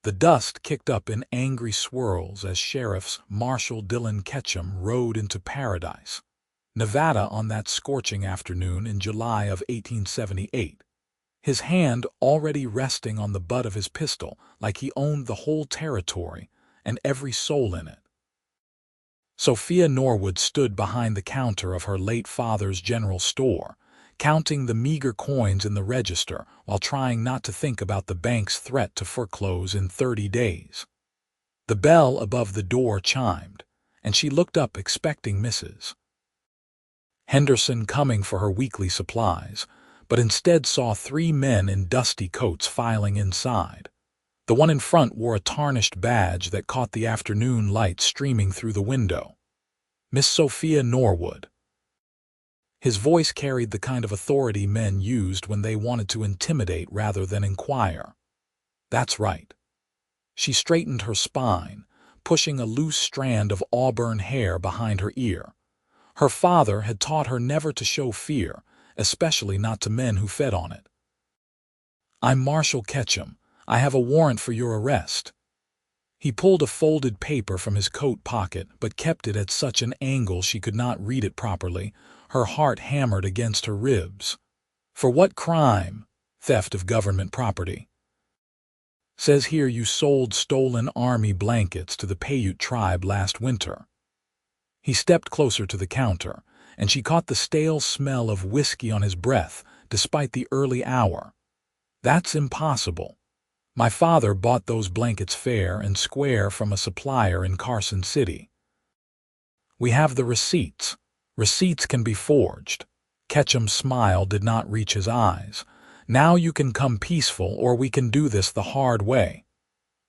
The dust kicked up in angry swirls as Sheriff Marshal Dylan Ketchum rode into Paradise, Nevada on that scorching afternoon in July of 1878, his hand already resting on the butt of his pistol like he owned the whole territory and every soul in it. Sophia Norwood stood behind the counter of her late father's general store, counting the meager coins in the register while trying not to think about the bank's threat to foreclose in 30 days. The bell above the door chimed, and she looked up expecting Mrs. Henderson coming for her weekly supplies, but instead saw 3 men in dusty coats filing inside. The one in front wore a tarnished badge that caught the afternoon light streaming through the window. Miss Sophia Norwood. His voice carried the kind of authority men used when they wanted to intimidate rather than inquire. That's right. She straightened her spine, pushing a loose strand of auburn hair behind her ear. Her father had taught her never to show fear, especially not to men who fed on it. "I'm Marshal Ketchum. I have a warrant for your arrest." He pulled a folded paper from his coat pocket, but kept it at such an angle she could not read it properly. Her heart hammered against her ribs. "For what crime?" "Theft of government property." "Says here you sold stolen army blankets to the Paiute tribe last winter." He stepped closer to the counter, and she caught the stale smell of whiskey on his breath, despite the early hour. "That's impossible. My father bought those blankets fair and square from a supplier in Carson City." "We have the receipts. Receipts can be forged." Ketchum's smile did not reach his eyes. "Now you can come peaceful, or we can do this the hard way."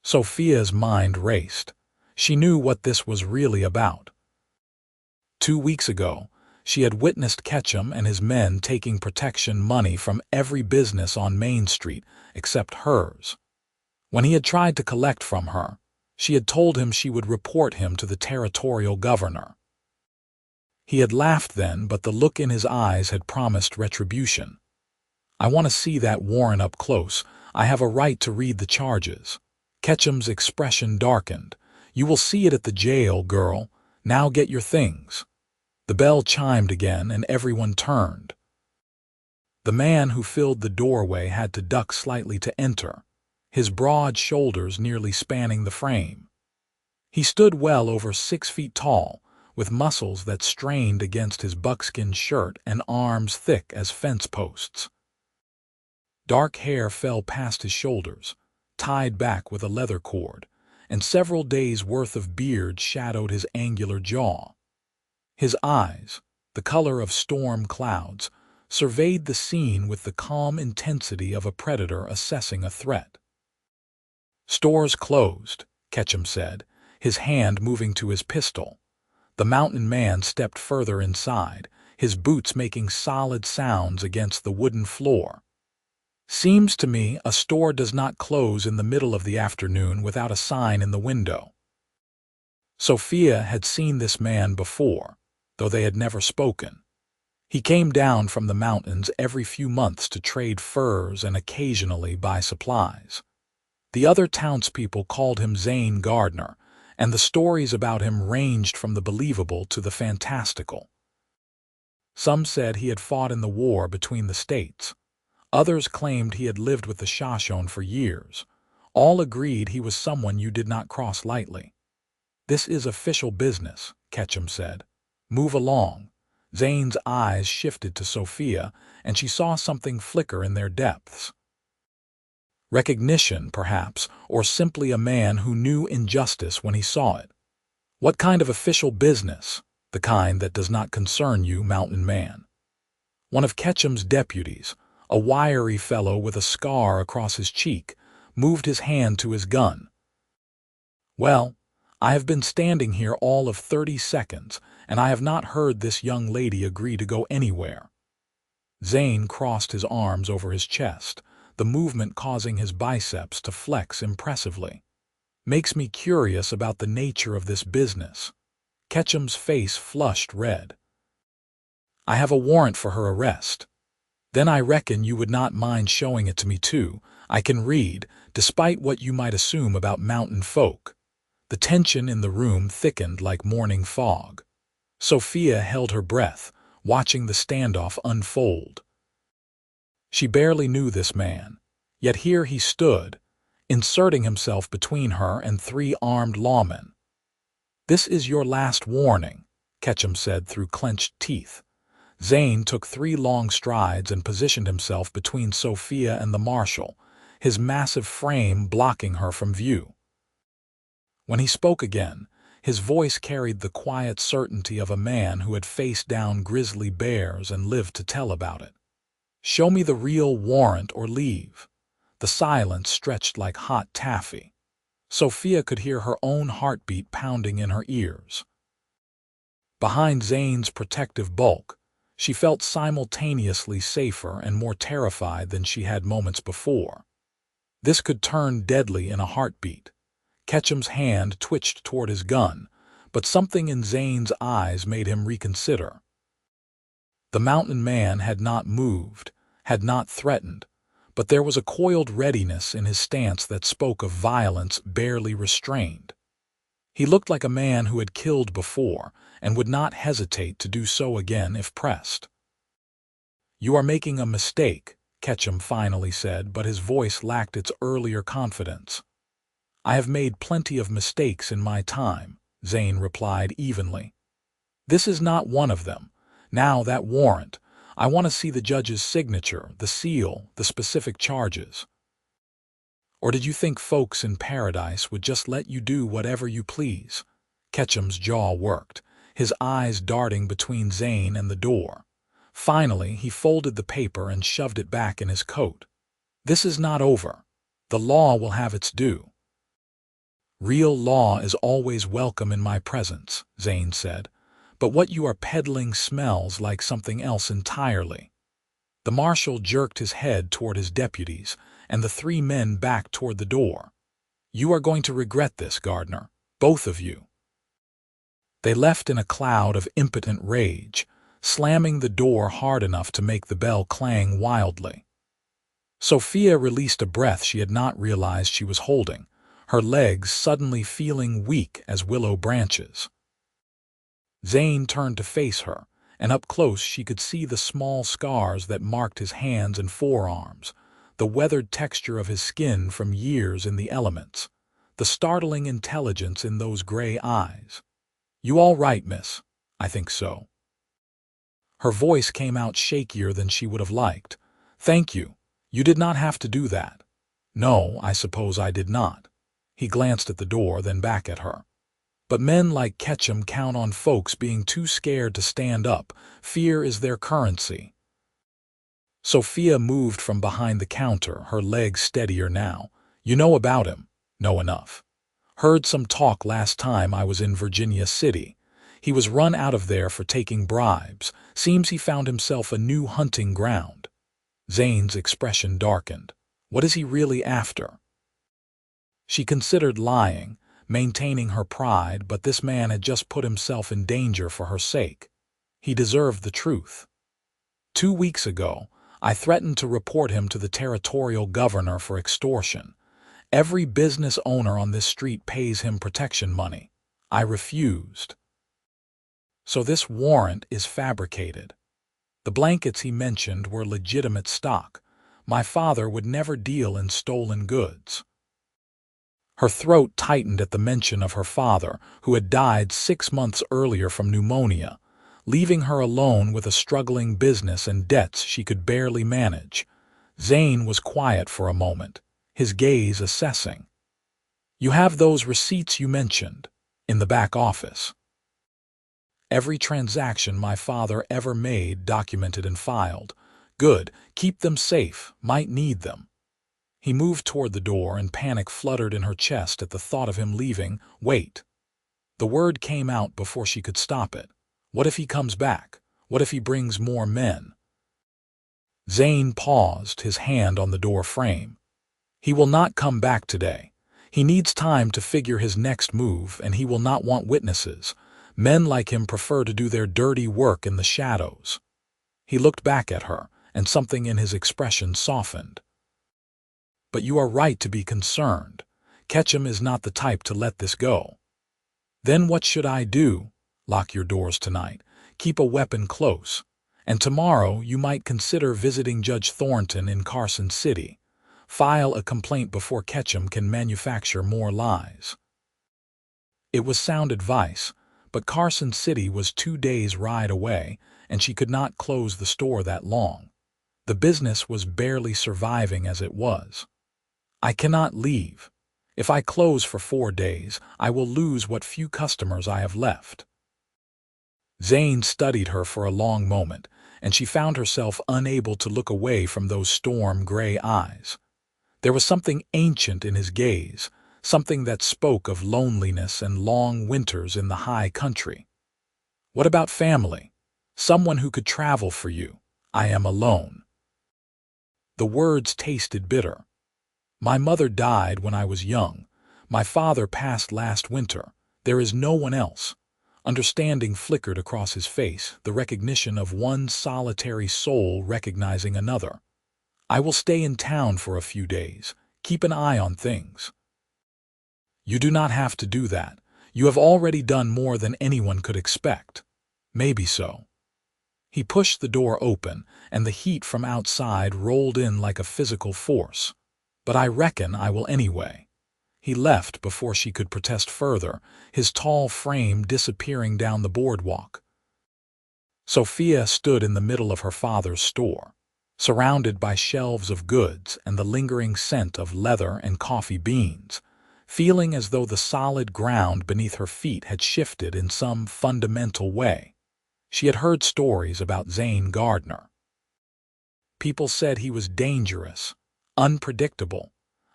Sophia's mind raced. She knew what this was really about. 2 weeks ago, she had witnessed Ketchum and his men taking protection money from every business on Main Street except hers. When he had tried to collect from her, she had told him she would report him to the territorial governor. He had laughed then, but the look in his eyes had promised retribution. "I want to see that warrant up close. I have a right to read the charges." Ketchum's expression darkened. "You will see it at the jail, girl. Now get your things." The bell chimed again, and everyone turned. The man who filled the doorway had to duck slightly to enter, his broad shoulders nearly spanning the frame. He stood well over 6 feet tall, with muscles that strained against his buckskin shirt and arms thick as fence posts. Dark hair fell past his shoulders, tied back with a leather cord, and several days' worth of beard shadowed his angular jaw. His eyes, the color of storm clouds, surveyed the scene with the calm intensity of a predator assessing a threat. "Store's closed," Ketchum said, his hand moving to his pistol. The mountain man stepped further inside, his boots making solid sounds against the wooden floor. "Seems to me a store does not close in the middle of the afternoon without a sign in the window." Sophia had seen this man before, though they had never spoken. He came down from the mountains every few months to trade furs and occasionally buy supplies. The other townspeople called him Zane Gardner, and the stories about him ranged from the believable to the fantastical. Some said he had fought in the war between the states. Others claimed he had lived with the Shoshone for years. All agreed he was someone you did not cross lightly. "This is official business," Ketchum said. "Move along." Zane's eyes shifted to Sophia, and she saw something flicker in their depths. Recognition, perhaps, or simply a man who knew injustice when he saw it. "What kind of official business?" "The kind that does not concern you, mountain man." One of Ketchum's deputies, a wiry fellow with a scar across his cheek, moved his hand to his gun. "Well, I have been standing here all of 30 seconds, and I have not heard this young lady agree to go anywhere." Zane crossed his arms over his chest, the movement causing his biceps to flex impressively. "Makes me curious about the nature of this business." Ketchum's face flushed red. "I have a warrant for her arrest." "Then I reckon you would not mind showing it to me too. I can read. despite what you might assume about mountain folk. The tension in the room thickened like morning fog. Sophia held her breath, watching the standoff unfold. She barely knew this man, yet here he stood, inserting himself between her and three armed lawmen. "This is your last warning," Ketchum said through clenched teeth. Zane took 3 long strides and positioned himself between Sophia and the marshal, his massive frame blocking her from view. When he spoke again, his voice carried the quiet certainty of a man who had faced down grizzly bears and lived to tell about it. "Show me the real warrant or leave." The silence stretched like hot taffy. Sophia could hear her own heartbeat pounding in her ears. Behind Zane's protective bulk, she felt simultaneously safer and more terrified than she had moments before. This could turn deadly in a heartbeat. Ketchum's hand twitched toward his gun, but something in Zane's eyes made him reconsider. The mountain man had not moved, had not threatened, but there was a coiled readiness in his stance that spoke of violence barely restrained. He looked like a man who had killed before and would not hesitate to do so again if pressed. "You are making a mistake," Ketchum finally said, but his voice lacked its earlier confidence. "I have made plenty of mistakes in my time," Zane replied evenly. "This is not one of them. Now that warrant, I want to see the judge's signature, the seal, the specific charges." "Or did you think folks in paradise would just let you do whatever you please?" Ketchum's jaw worked, his eyes darting between Zane and the door. Finally, he folded the paper and shoved it back in his coat. "This is not over. The law will have its due." "Real law is always welcome in my presence," Zane said, "but what you are peddling smells like something else entirely." The marshal jerked his head toward his deputies, and the 3 men backed toward the door. "You are going to regret this, Gardner, both of you." They left in a cloud of impotent rage, slamming the door hard enough to make the bell clang wildly. Sophia released a breath she had not realized she was holding, her legs suddenly feeling weak as willow branches. Zane turned to face her, and up close she could see the small scars that marked his hands and forearms, the weathered texture of his skin from years in the elements, the startling intelligence in those gray eyes. "You all right, miss?" "I think so." Her voice came out shakier than she would have liked. "Thank you. You did not have to do that." "No, I suppose I did not." He glanced at the door, then back at her. "But men like Ketchum count on folks being too scared to stand up. Fear is their currency." Sophia moved from behind the counter, her legs steadier now. "You know about him?" "Know enough. Heard some talk last time I was in Virginia City. He was run out of there for taking bribes. Seems he found himself a new hunting ground." Zane's expression darkened. "What is he really after?" She considered lying, maintaining her pride, but this man had just put himself in danger for her sake. He deserved the truth. 2 weeks ago, I threatened to report him to the territorial governor for extortion. Every business owner on this street pays him protection money. I refused. So this warrant is fabricated. The blankets he mentioned were legitimate stock. My father would never deal in stolen goods. Her throat tightened at the mention of her father, who had died 6 months earlier from pneumonia, leaving her alone with a struggling business and debts she could barely manage. Zane was quiet for a moment, his gaze assessing. "You have those receipts you mentioned, in the back office?" "Every transaction my father ever made documented and filed." "Good. Keep them safe. Might need them." He moved toward the door, and panic fluttered in her chest at the thought of him leaving. "Wait." The word came out before she could stop it. "What if he comes back? What if he brings more men?" Zane paused, his hand on the door frame. "He will not come back today. He needs time to figure his next move, and he will not want witnesses. Men like him prefer to do their dirty work in the shadows." He looked back at her, and something in his expression softened. but you are right to be concerned. Ketchum is not the type to let this go. Then what should I do? Lock your doors tonight. Keep a weapon close. And tomorrow you might consider visiting Judge Thornton in Carson City. File a complaint before Ketchum can manufacture more lies. It was sound advice, but Carson City was 2 days' ride away, and she could not close the store that long. The business was barely surviving as it was. I cannot leave. If I close for 4 days, I will lose what few customers I have left. Zane studied her for a long moment, and she found herself unable to look away from those storm-gray eyes. There was something ancient in his gaze, something that spoke of loneliness and long winters in the high country. What about family? Someone who could travel for you. I am alone. The words tasted bitter. My mother died when I was young. My father passed last winter. There is no one else. Understanding flickered across his face, the recognition of one solitary soul recognizing another. I will stay in town for a few days. Keep an eye on things. You do not have to do that. You have already done more than anyone could expect. Maybe so. He pushed the door open, and the heat from outside rolled in like a physical force. But I reckon I will anyway. He left before she could protest further, his tall frame disappearing down the boardwalk. Sophia stood in the middle of her father's store, surrounded by shelves of goods and the lingering scent of leather and coffee beans, feeling as though the solid ground beneath her feet had shifted in some fundamental way. She had heard stories about Zane Gardner. People said he was dangerous, unpredictable,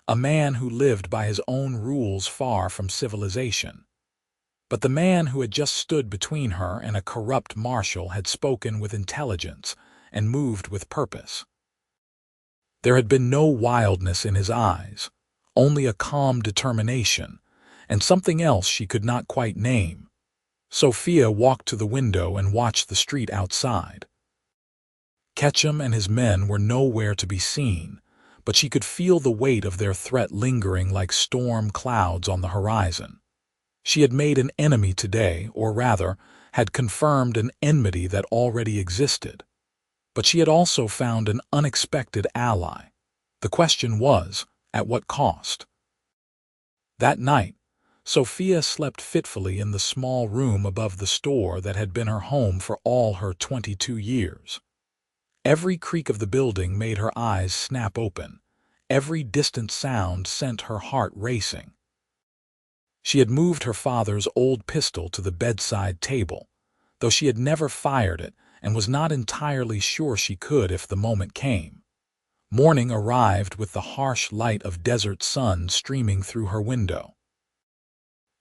a man who lived by his own rules far from civilization. But the man who had just stood between her and a corrupt marshal had spoken with intelligence and moved with purpose. There had been no wildness in his eyes, only a calm determination, and something else she could not quite name. Sophia walked to the window and watched the street outside. Ketchum and his men were nowhere to be seen, but she could feel the weight of their threat lingering like storm clouds on the horizon. She had made an enemy today, or rather, had confirmed an enmity that already existed. But she had also found an unexpected ally. The question was, at what cost? That night, Sophia slept fitfully in the small room above the store that had been her home for all her 22 years. Every creak of the building made her eyes snap open. Every distant sound sent her heart racing. She had moved her father's old pistol to the bedside table, though she had never fired it and was not entirely sure she could if the moment came. Morning arrived with the harsh light of desert sun streaming through her window.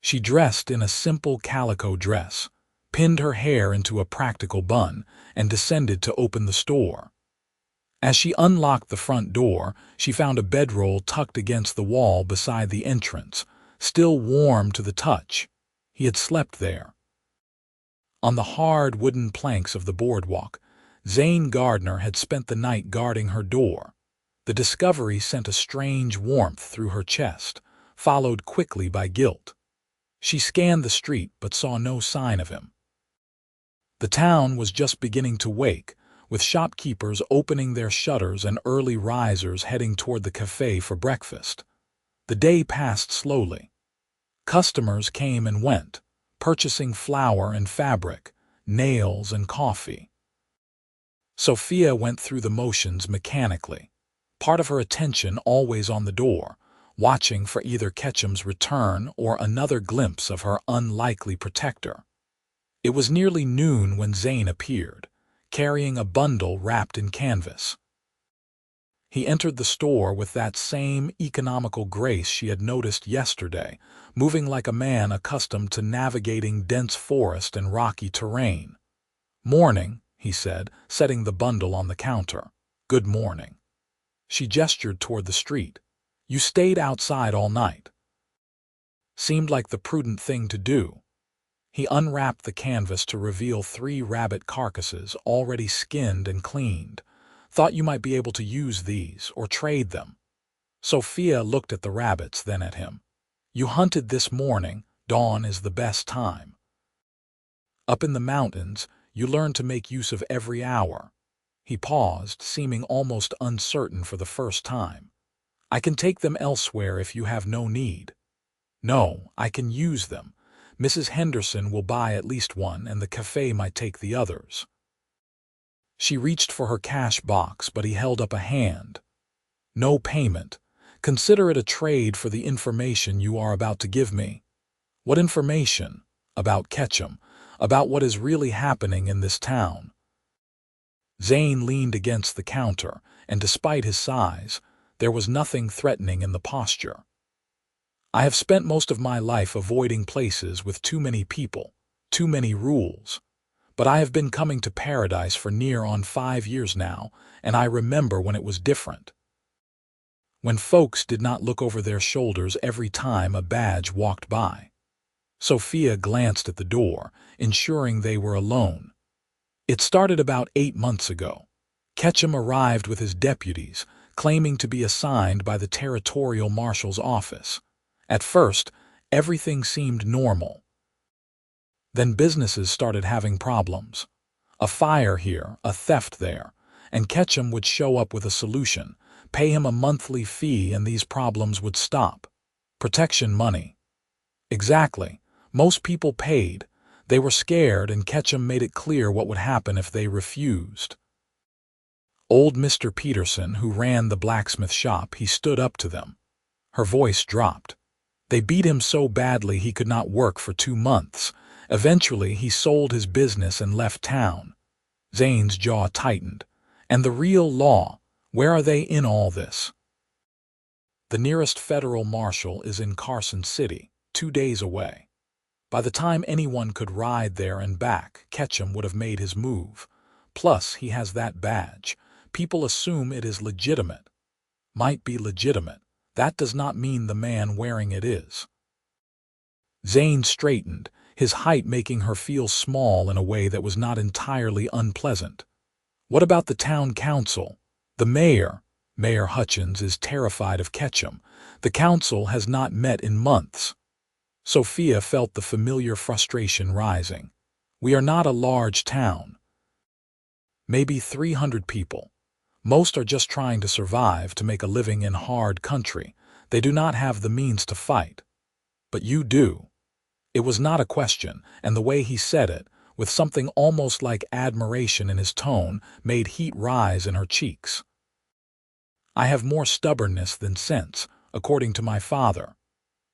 She dressed in a simple calico dress, pinned her hair into a practical bun, and descended to open the store. As she unlocked the front door, she found a bedroll tucked against the wall beside the entrance, still warm to the touch. He had slept there. On the hard wooden planks of the boardwalk, Zane Gardner had spent the night guarding her door. The discovery sent a strange warmth through her chest, followed quickly by guilt. She scanned the street but saw no sign of him. The town was just beginning to wake, with shopkeepers opening their shutters and early risers heading toward the cafe for breakfast. The day passed slowly. Customers came and went, purchasing flour and fabric, nails and coffee. Sophia went through the motions mechanically, part of her attention always on the door, watching for either Ketchum's return or another glimpse of her unlikely protector. It was nearly noon when Zane appeared, carrying a bundle wrapped in canvas. He entered the store with that same economical grace she had noticed yesterday, moving like a man accustomed to navigating dense forest and rocky terrain. "Morning," he said, setting the bundle on the counter. "Good morning." She gestured toward the street. "You stayed outside all night." Seemed like the prudent thing to do. He unwrapped the canvas to reveal 3 rabbit carcasses already skinned and cleaned. "Thought you might be able to use these or trade them." Sophia looked at the rabbits, then at him. You hunted this morning. Dawn is the best time. Up in the mountains, you learn to make use of every hour. He paused, seeming almost uncertain for the first time. I can take them elsewhere if you have no need. No, I can use them. Mrs. Henderson will buy at least one, and the cafe might take the others. She reached for her cash box, but he held up a hand. No payment. Consider it a trade for the information you are about to give me. What information? About Ketchum. About what is really happening in this town. Zane leaned against the counter, and despite his size, there was nothing threatening in the posture. I have spent most of my life avoiding places with too many people, too many rules. But I have been coming to Paradise for near on 5 years now, and I remember when it was different. When folks did not look over their shoulders every time a badge walked by. Sophia glanced at the door, ensuring they were alone. It started about 8 months ago. Ketchum arrived with his deputies, claiming to be assigned by the territorial marshal's office. At first, everything seemed normal. Then businesses started having problems. A fire here, a theft there, and Ketchum would show up with a solution, pay him a monthly fee, and these problems would stop. Protection money. Exactly. Most people paid. They were scared, and Ketchum made it clear what would happen if they refused. Old Mr. Peterson, who ran the blacksmith shop, he stood up to them. Her voice dropped. They beat him so badly he could not work for 2 months. Eventually, he sold his business and left town. Zane's jaw tightened. And the real law, where are they in all this? The nearest federal marshal is in Carson City, 2 days away. By the time anyone could ride there and back, Ketchum would have made his move. Plus, he has that badge. People assume it is legitimate. Might be legitimate. That does not mean the man wearing it is. Zane straightened, his height making her feel small in a way that was not entirely unpleasant. What about the town council? The mayor? Mayor Hutchins is terrified of Ketchum. The council has not met in months. Sophia felt the familiar frustration rising. We are not a large town. Maybe 300 people. Most are just trying to survive, to make a living in hard country. They do not have the means to fight. But you do. It was not a question, and the way he said it, with something almost like admiration in his tone, made heat rise in her cheeks. I have more stubbornness than sense, according to my father.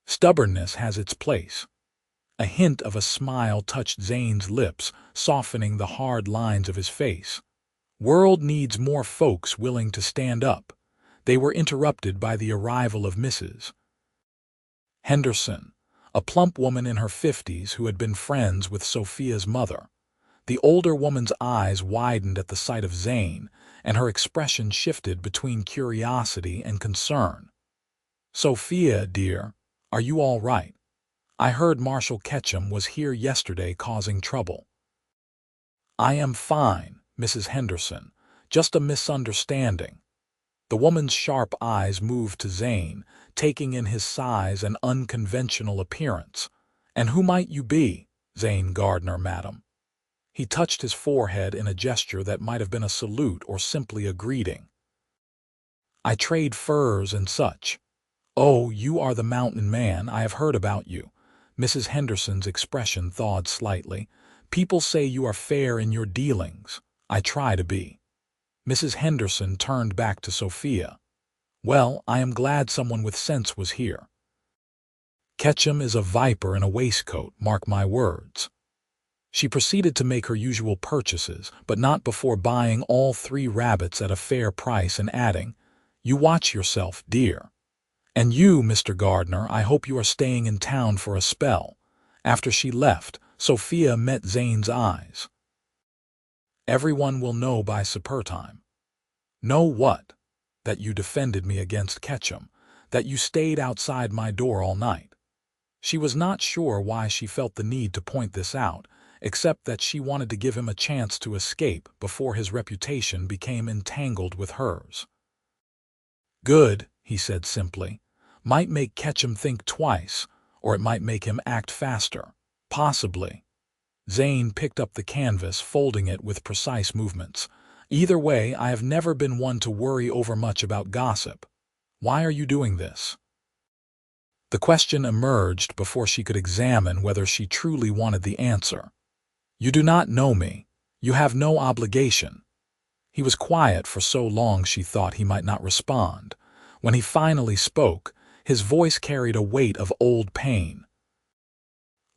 Stubbornness has its place. A hint of a smile touched Zane's lips, softening the hard lines of his face. World needs more folks willing to stand up. They were interrupted by the arrival of Mrs. Henderson, a plump woman in her 50s who had been friends with Sophia's mother. The older woman's eyes widened at the sight of Zane, and her expression shifted between curiosity and concern. Sophia, dear, are you all right? I heard Marshal Ketchum was here yesterday causing trouble. I am fine, Mrs. Henderson. Just a misunderstanding. The woman's sharp eyes moved to Zane, taking in his size and unconventional appearance. And who might you be? Zane Gardner, madam. He touched his forehead in a gesture that might have been a salute or simply a greeting. I trade furs and such. Oh, you are the mountain man. I have heard about you. Mrs. Henderson's expression thawed slightly. People say you are fair in your dealings. I try to be. Mrs. Henderson turned back to Sophia. Well, I am glad someone with sense was here. Ketchum is a viper in a waistcoat, mark my words. She proceeded to make her usual purchases, but not before buying all 3 rabbits at a fair price and adding, "You watch yourself, dear. And you, Mr. Gardner, I hope you are staying in town for a spell." After she left, Sophia met Zane's eyes. Everyone will know by supper time. Know what? That you defended me against Ketchum, that you stayed outside my door all night. She was not sure why she felt the need to point this out, except that she wanted to give him a chance to escape before his reputation became entangled with hers. Good, he said simply. Might make Ketchum think twice, or it might make him act faster. Possibly. Zane picked up the canvas, folding it with precise movements. Either way, I have never been one to worry overmuch about gossip. Why are you doing this? The question emerged before she could examine whether she truly wanted the answer. You do not know me. You have no obligation. He was quiet for so long she thought he might not respond. When he finally spoke, his voice carried a weight of old pain.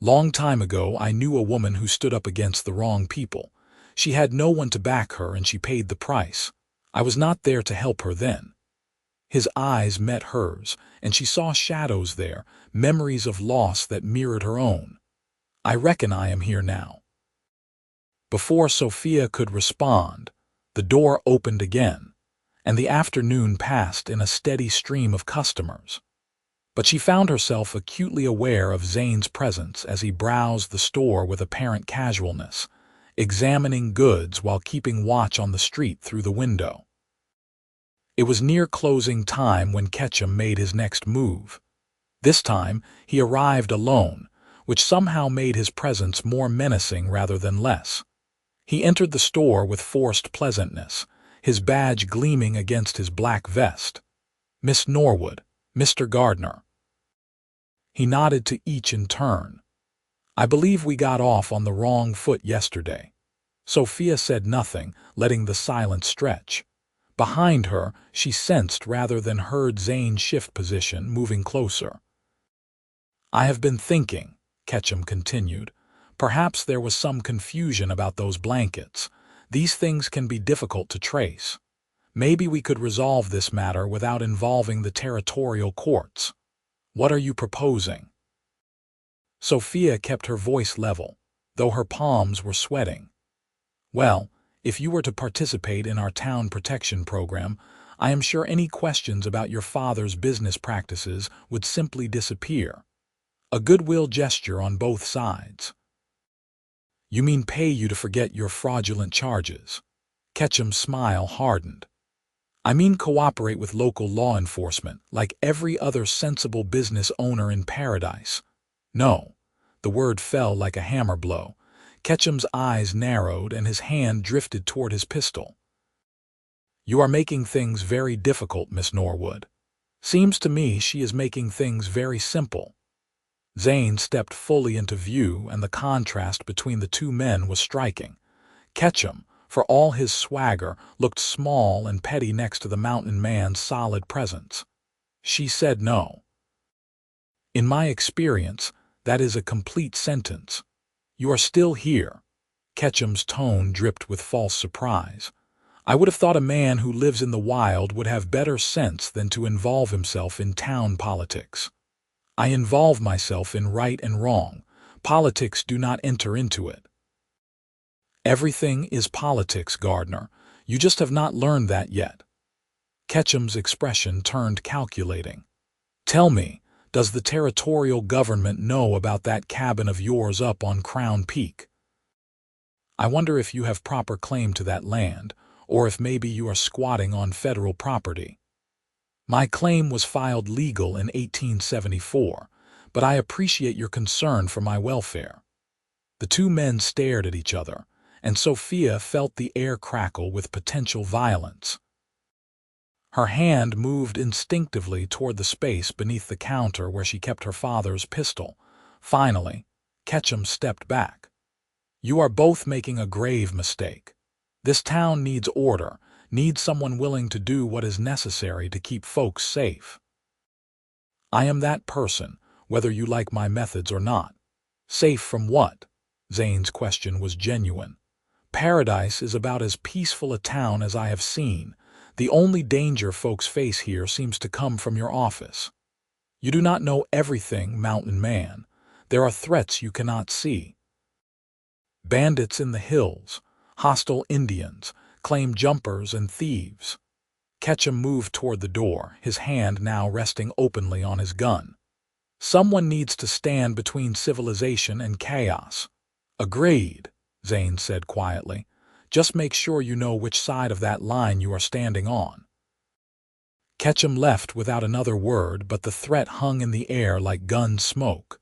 Long time ago, I knew a woman who stood up against the wrong people. She had no one to back her, and she paid the price. I was not there to help her then. His eyes met hers, and she saw shadows there, memories of loss that mirrored her own. I reckon I am here now. Before Sophia could respond, the door opened again, and the afternoon passed in a steady stream of customers. But she found herself acutely aware of Zane's presence as he browsed the store with apparent casualness, examining goods while keeping watch on the street through the window. It was near closing time when Ketchum made his next move. This time, he arrived alone, which somehow made his presence more menacing rather than less. He entered the store with forced pleasantness, his badge gleaming against his black vest. Miss Norwood, Mr. Gardner. He nodded to each in turn. I believe we got off on the wrong foot yesterday. Sophia said nothing, letting the silence stretch. Behind her, she sensed rather than heard Zane's shift position, moving closer. I have been thinking, Ketchum continued. Perhaps there was some confusion about those blankets. These things can be difficult to trace. Maybe we could resolve this matter without involving the territorial courts. What are you proposing? Sophia kept her voice level, though her palms were sweating. Well, if you were to participate in our town protection program, I am sure any questions about your father's business practices would simply disappear. A goodwill gesture on both sides. You mean pay you to forget your fraudulent charges? Ketchum's smile hardened. I mean cooperate with local law enforcement, like every other sensible business owner in paradise. No. The word fell like a hammer blow. Ketchum's eyes narrowed and his hand drifted toward his pistol. You are making things very difficult, Miss Norwood. Seems to me she is making things very simple. Zane stepped fully into view, and the contrast between the two men was striking. Ketchum, for all his swagger, looked small and petty next to the mountain man's solid presence. She said no. In my experience, that is a complete sentence. You are still here. Ketchum's tone dripped with false surprise. I would have thought a man who lives in the wild would have better sense than to involve himself in town politics. I involve myself in right and wrong. Politics do not enter into it. Everything is politics, Gardner. You just have not learned that yet. Ketchum's expression turned calculating. Tell me, does the territorial government know about that cabin of yours up on Crown Peak? I wonder if you have proper claim to that land, or if maybe you are squatting on federal property. My claim was filed legal in 1874, but I appreciate your concern for my welfare. The two men stared at each other, and Sophia felt the air crackle with potential violence. Her hand moved instinctively toward the space beneath the counter where she kept her father's pistol. Finally, Ketchum stepped back. You are both making a grave mistake. This town needs order, needs someone willing to do what is necessary to keep folks safe. I am that person, whether you like my methods or not. Safe from what? Zane's question was genuine. Paradise is about as peaceful a town as I have seen. The only danger folks face here seems to come from your office. You do not know everything, Mountain Man. There are threats you cannot see. Bandits in the hills, hostile Indians, claim jumpers and thieves. Ketchum moved toward the door, his hand now resting openly on his gun. Someone needs to stand between civilization and chaos. Agreed, Zane said quietly. Just make sure you know which side of that line you are standing on. Ketchum left without another word, but the threat hung in the air like gun smoke.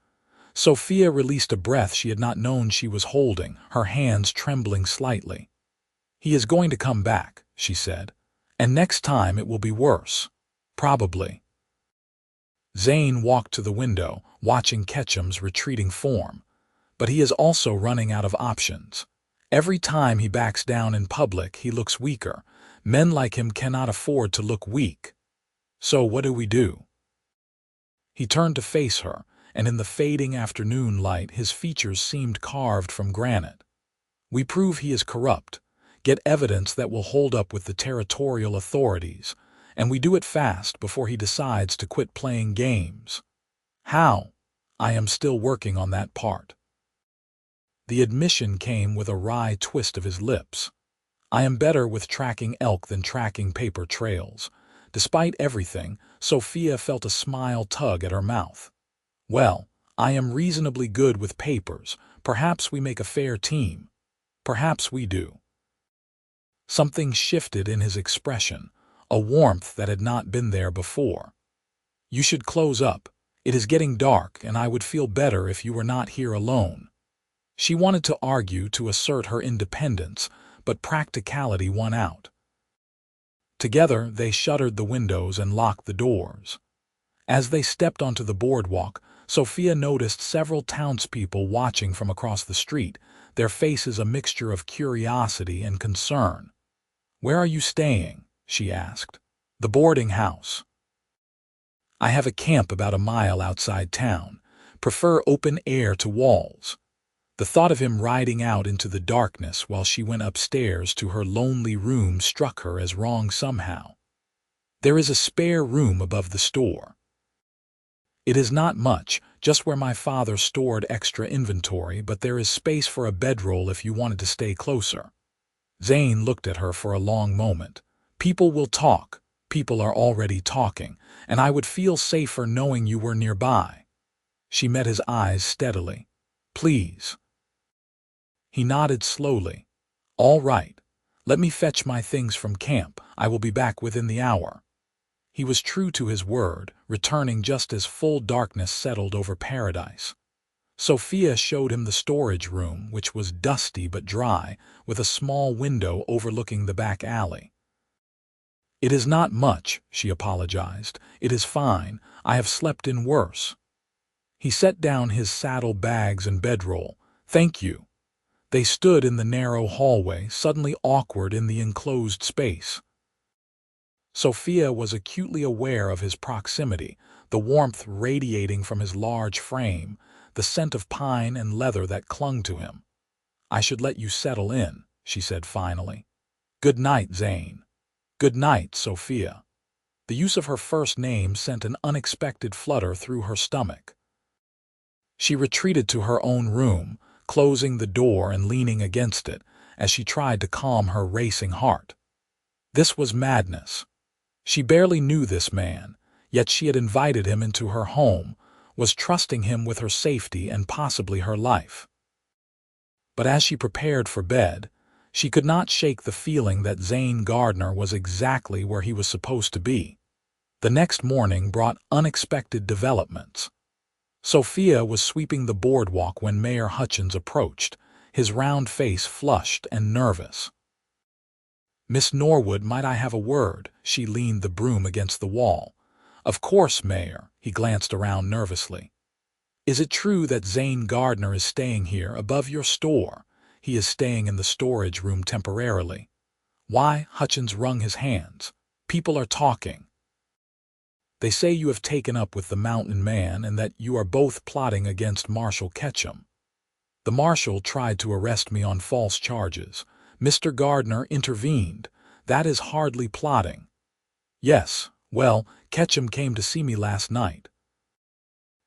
Sophia released a breath she had not known she was holding, her hands trembling slightly. "He is going to come back," she said. "And next time it will be worse. Probably." Zane walked to the window, watching Ketchum's retreating form. But he is also running out of options. Every time he backs down in public, he looks weaker. Men like him cannot afford to look weak. So what do we do? He turned to face her, and in the fading afternoon light his features seemed carved from granite. "We prove he is corrupt, get evidence that will hold up with the territorial authorities, and we do it fast before he decides to quit playing games." "How?" "I am still working on that part." The admission came with a wry twist of his lips. "I am better with tracking elk than tracking paper trails." Despite everything, Sophia felt a smile tug at her mouth. "Well, I am reasonably good with papers. Perhaps we make a fair team." "Perhaps we do." Something shifted in his expression, a warmth that had not been there before. "You should close up. It is getting dark, and I would feel better if you were not here alone." She wanted to argue to assert her independence, but practicality won out. Together they shuttered the windows and locked the doors. As they stepped onto the boardwalk, Sophia noticed several townspeople watching from across the street, their faces a mixture of curiosity and concern. "Where are you staying?" she asked. "The boarding house." "I have a camp about a mile outside town. Prefer open air to walls." The thought of him riding out into the darkness while she went upstairs to her lonely room struck her as wrong somehow. "There is a spare room above the store." "It is not much, just where my father stored extra inventory, but there is space for a bedroll if you wanted to stay closer." Zane looked at her for a long moment. "People will talk. People are already talking, and I would feel safer knowing you were nearby." She met his eyes steadily. "Please." He nodded slowly. "All right. Let me fetch my things from camp. I will be back within the hour." He was true to his word, returning just as full darkness settled over paradise. Sophia showed him the storage room, which was dusty but dry, with a small window overlooking the back alley. "It is not much," she apologized. "It is fine. I have slept in worse." He set down his saddle bags and bedroll. "Thank you." They stood in the narrow hallway, suddenly awkward in the enclosed space. Sophia was acutely aware of his proximity, the warmth radiating from his large frame, the scent of pine and leather that clung to him. "I should let you settle in," she said finally. "Good night, Zane." "Good night, Sophia." The use of her first name sent an unexpected flutter through her stomach. She retreated to her own room, closing the door and leaning against it as she tried to calm her racing heart. This was madness. She barely knew this man, yet she had invited him into her home, was trusting him with her safety and possibly her life. But as she prepared for bed, she could not shake the feeling that Zane Gardner was exactly where he was supposed to be. The next morning brought unexpected developments. Sophia was sweeping the boardwalk when Mayor Hutchins approached, his round face flushed and nervous. "Miss Norwood, might I have a word?" She leaned the broom against the wall. "Of course, Mayor." He glanced around nervously. "Is it true that Zane Gardner is staying here above your store?" "He is staying in the storage room temporarily." "Why?" Hutchins wrung his hands. "People are talking. They say you have taken up with the mountain man and that you are both plotting against Marshal Ketchum." "The marshal tried to arrest me on false charges. Mr. Gardner intervened. That is hardly plotting." "Yes, well, Ketchum came to see me last night.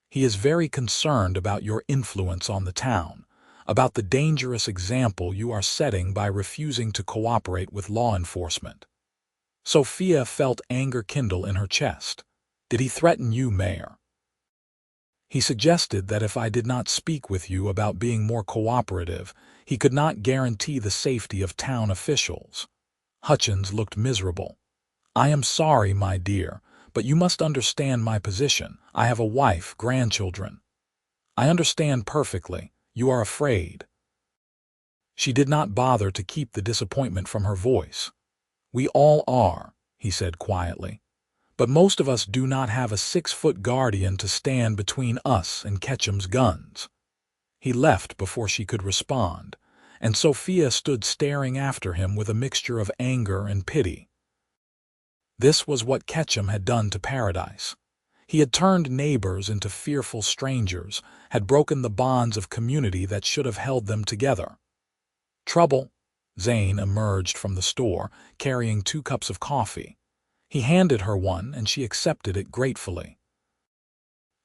He is very concerned about your influence on the town, about the dangerous example you are setting by refusing to cooperate with law enforcement." Sophia felt anger kindle in her chest. "Did he threaten you, Mayor?" "He suggested that if I did not speak with you about being more cooperative, he could not guarantee the safety of town officials." Hutchins looked miserable. "I am sorry, my dear, but you must understand my position. I have a wife, grandchildren. I understand perfectly. You are afraid." She did not bother to keep the disappointment from her voice. "We all are," he said quietly. "But most of us do not have a 6-foot guardian to stand between us and Ketchum's guns." He left before she could respond, and Sophia stood staring after him with a mixture of anger and pity. This was what Ketchum had done to Paradise. He had turned neighbors into fearful strangers, had broken the bonds of community that should have held them together. "Trouble." Zane emerged from the store, carrying 2 cups of coffee. He handed her one, and she accepted it gratefully.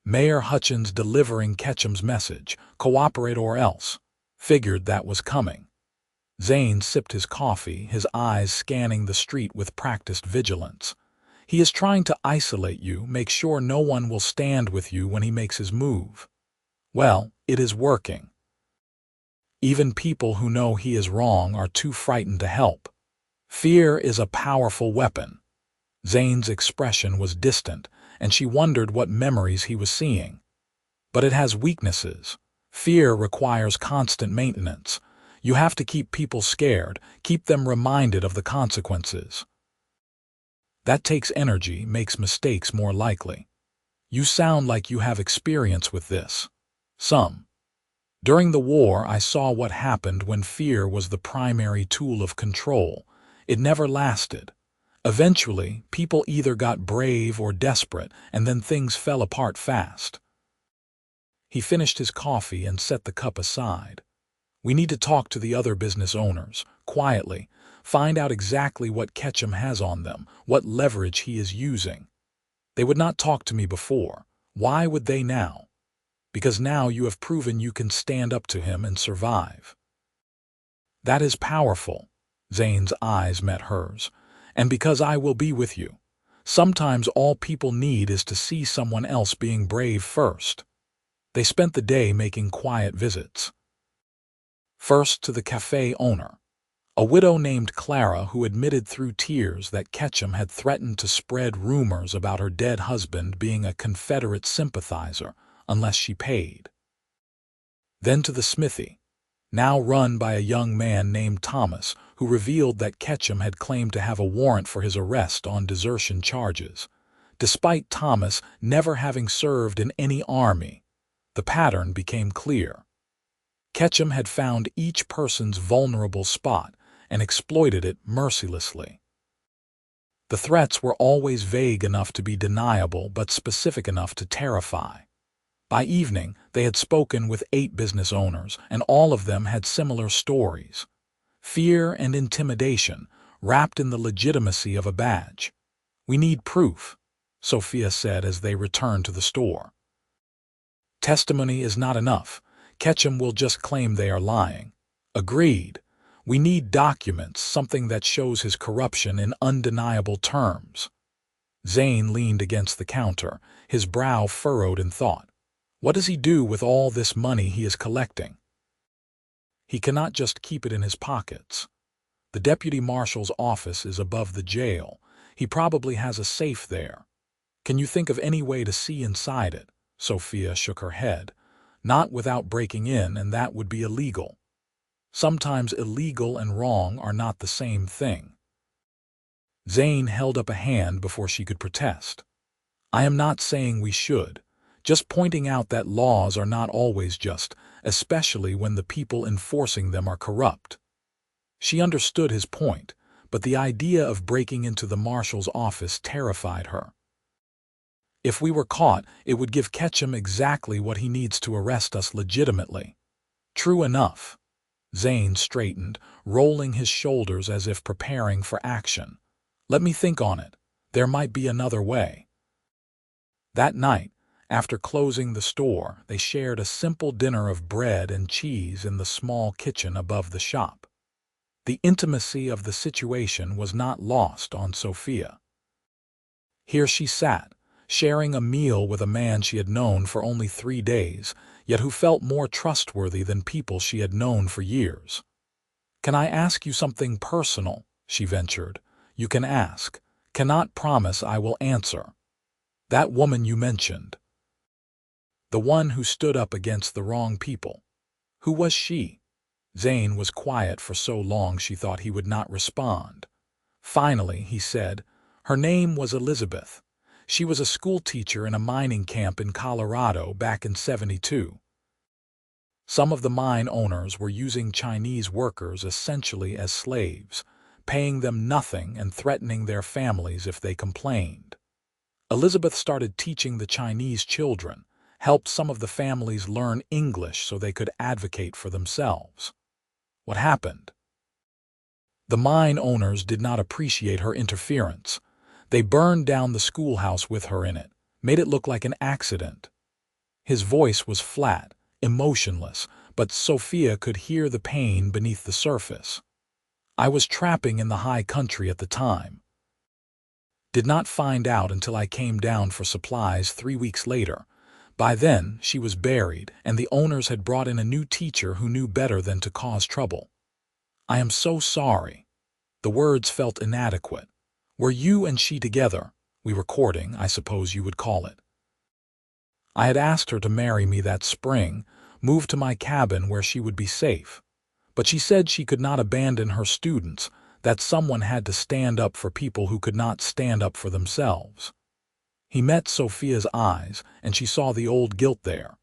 Mayor Hutchins delivering Ketchum's message, "Cooperate or else." Figured that was coming. Zane sipped his coffee, his eyes scanning the street with practiced vigilance. He is trying to isolate you, make sure no one will stand with you when he makes his move. Well, it is working. Even people who know he is wrong are too frightened to help. Fear is a powerful weapon. Zane's expression was distant, and she wondered what memories he was seeing. But it has weaknesses. Fear requires constant maintenance. You have to keep people scared, keep them reminded of the consequences. That takes energy, makes mistakes more likely. You sound like you have experience with this. Some. During the war, I saw what happened when fear was the primary tool of control. It never lasted. Eventually, people either got brave or desperate, and then things fell apart fast. He finished his coffee and set the cup aside. "We need to talk to the other business owners, quietly, find out exactly what Ketchum has on them, what leverage he is using. They would not talk to me before. Why would they now? Because now you have proven you can stand up to him and survive." "That is powerful." Zane's eyes met hers. "And because I will be with you. Sometimes all people need is to see someone else being brave first." They spent the day making quiet visits. First to the cafe owner, a widow named Clara who admitted through tears that Ketchum had threatened to spread rumors about her dead husband being a Confederate sympathizer unless she paid. Then to the smithy, now run by a young man named Thomas, who revealed that Ketchum had claimed to have a warrant for his arrest on desertion charges. Despite Thomas never having served in any army, the pattern became clear. Ketchum had found each person's vulnerable spot and exploited it mercilessly. The threats were always vague enough to be deniable but specific enough to terrify. By evening, they had spoken with 8 business owners, and all of them had similar stories. Fear and intimidation, wrapped in the legitimacy of a badge. "We need proof," Sophia said as they returned to the store. "Testimony is not enough. Ketchum will just claim they are lying." "Agreed. We need documents, something that shows his corruption in undeniable terms." Zane leaned against the counter, his brow furrowed in thought. What does he do with all this money he is collecting? He cannot just keep it in his pockets. The deputy marshal's office is above the jail. He probably has a safe there. Can you think of any way to see inside it? Sophia shook her head. Not without breaking in, and that would be illegal. Sometimes illegal and wrong are not the same thing. Zane held up a hand before she could protest. I am not saying we should. Just pointing out that laws are not always just, especially when the people enforcing them are corrupt. She understood his point, but the idea of breaking into the marshal's office terrified her. If we were caught, it would give Ketchum exactly what he needs to arrest us legitimately. True enough. Zane straightened, rolling his shoulders as if preparing for action. Let me think on it. There might be another way. That night, after closing the store, they shared a simple dinner of bread and cheese in the small kitchen above the shop. The intimacy of the situation was not lost on Sophia. Here she sat, sharing a meal with a man she had known for only 3 days, yet who felt more trustworthy than people she had known for years. Can I ask you something personal? She ventured. You can ask. Cannot promise I will answer. That woman you mentioned. The one who stood up against the wrong people. Who was she? Zane was quiet for so long she thought he would not respond. Finally, he said, her name was Elizabeth. She was a school teacher in a mining camp in Colorado back in '72. Some of the mine owners were using Chinese workers essentially as slaves, paying them nothing and threatening their families if they complained. Elizabeth started teaching the Chinese children, helped some of the families learn English so they could advocate for themselves. What happened? The mine owners did not appreciate her interference. They burned down the schoolhouse with her in it, made it look like an accident. His voice was flat, emotionless, but Sophia could hear the pain beneath the surface. I was trapping in the high country at the time. Did not find out until I came down for supplies 3 weeks later. By then, she was buried, and the owners had brought in a new teacher who knew better than to cause trouble. I am so sorry. The words felt inadequate. Were you and she together? We were courting, I suppose you would call it. I had asked her to marry me that spring, move to my cabin where she would be safe. But she said she could not abandon her students, that someone had to stand up for people who could not stand up for themselves. He met Sophia's eyes, and she saw the old guilt there.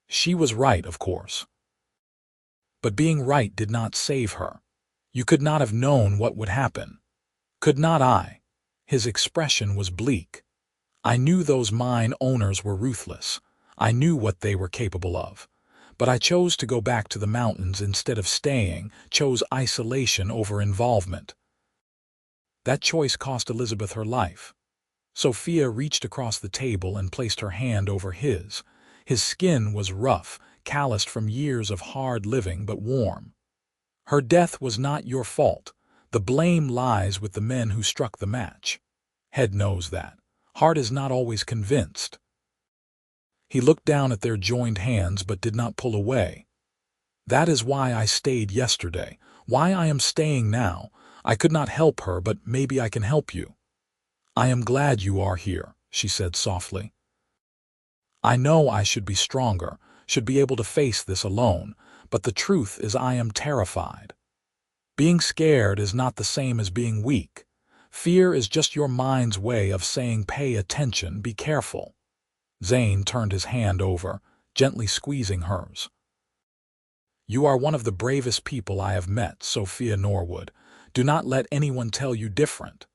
She was right, of course. But being right did not save her. You could not have known what would happen. Could not I? His expression was bleak. I knew those mine owners were ruthless. I knew what they were capable of. But I chose to go back to the mountains instead of staying, chose isolation over involvement. That choice cost Elizabeth her life. Sophia reached across the table and placed her hand over his. His skin was rough, calloused from years of hard living, but warm. Her death was not your fault. The blame lies with the men who struck the match. Head knows that. Heart is not always convinced. He looked down at their joined hands but did not pull away. That is why I stayed yesterday, why I am staying now. I could not help her, but maybe I can help you. I am glad you are here, she said softly. I know I should be stronger, should be able to face this alone, but the truth is I am terrified. Being scared is not the same as being weak. Fear is just your mind's way of saying pay attention, be careful. Zane turned his hand over, gently squeezing hers. You are one of the bravest people I have met, Sophia Norwood. Do not let anyone tell you different.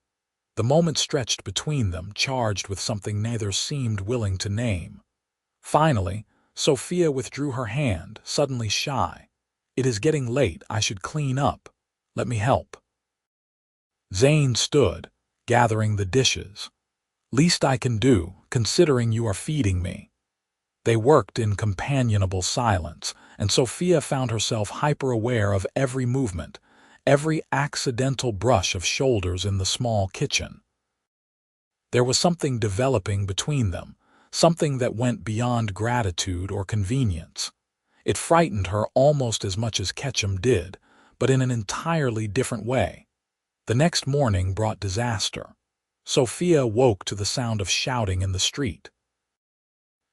The moment stretched between them, charged with something neither seemed willing to name. Finally, Sophia withdrew her hand, suddenly shy. It is getting late, I should clean up. Let me help. Zane stood, gathering the dishes. Least I can do, considering you are feeding me. They worked in companionable silence, and Sophia found herself hyper-aware of every movement, every accidental brush of shoulders in the small kitchen. There was something developing between them, something that went beyond gratitude or convenience. It frightened her almost as much as Ketchum did, but in an entirely different way. The next morning brought disaster. Sophia woke to the sound of shouting in the street.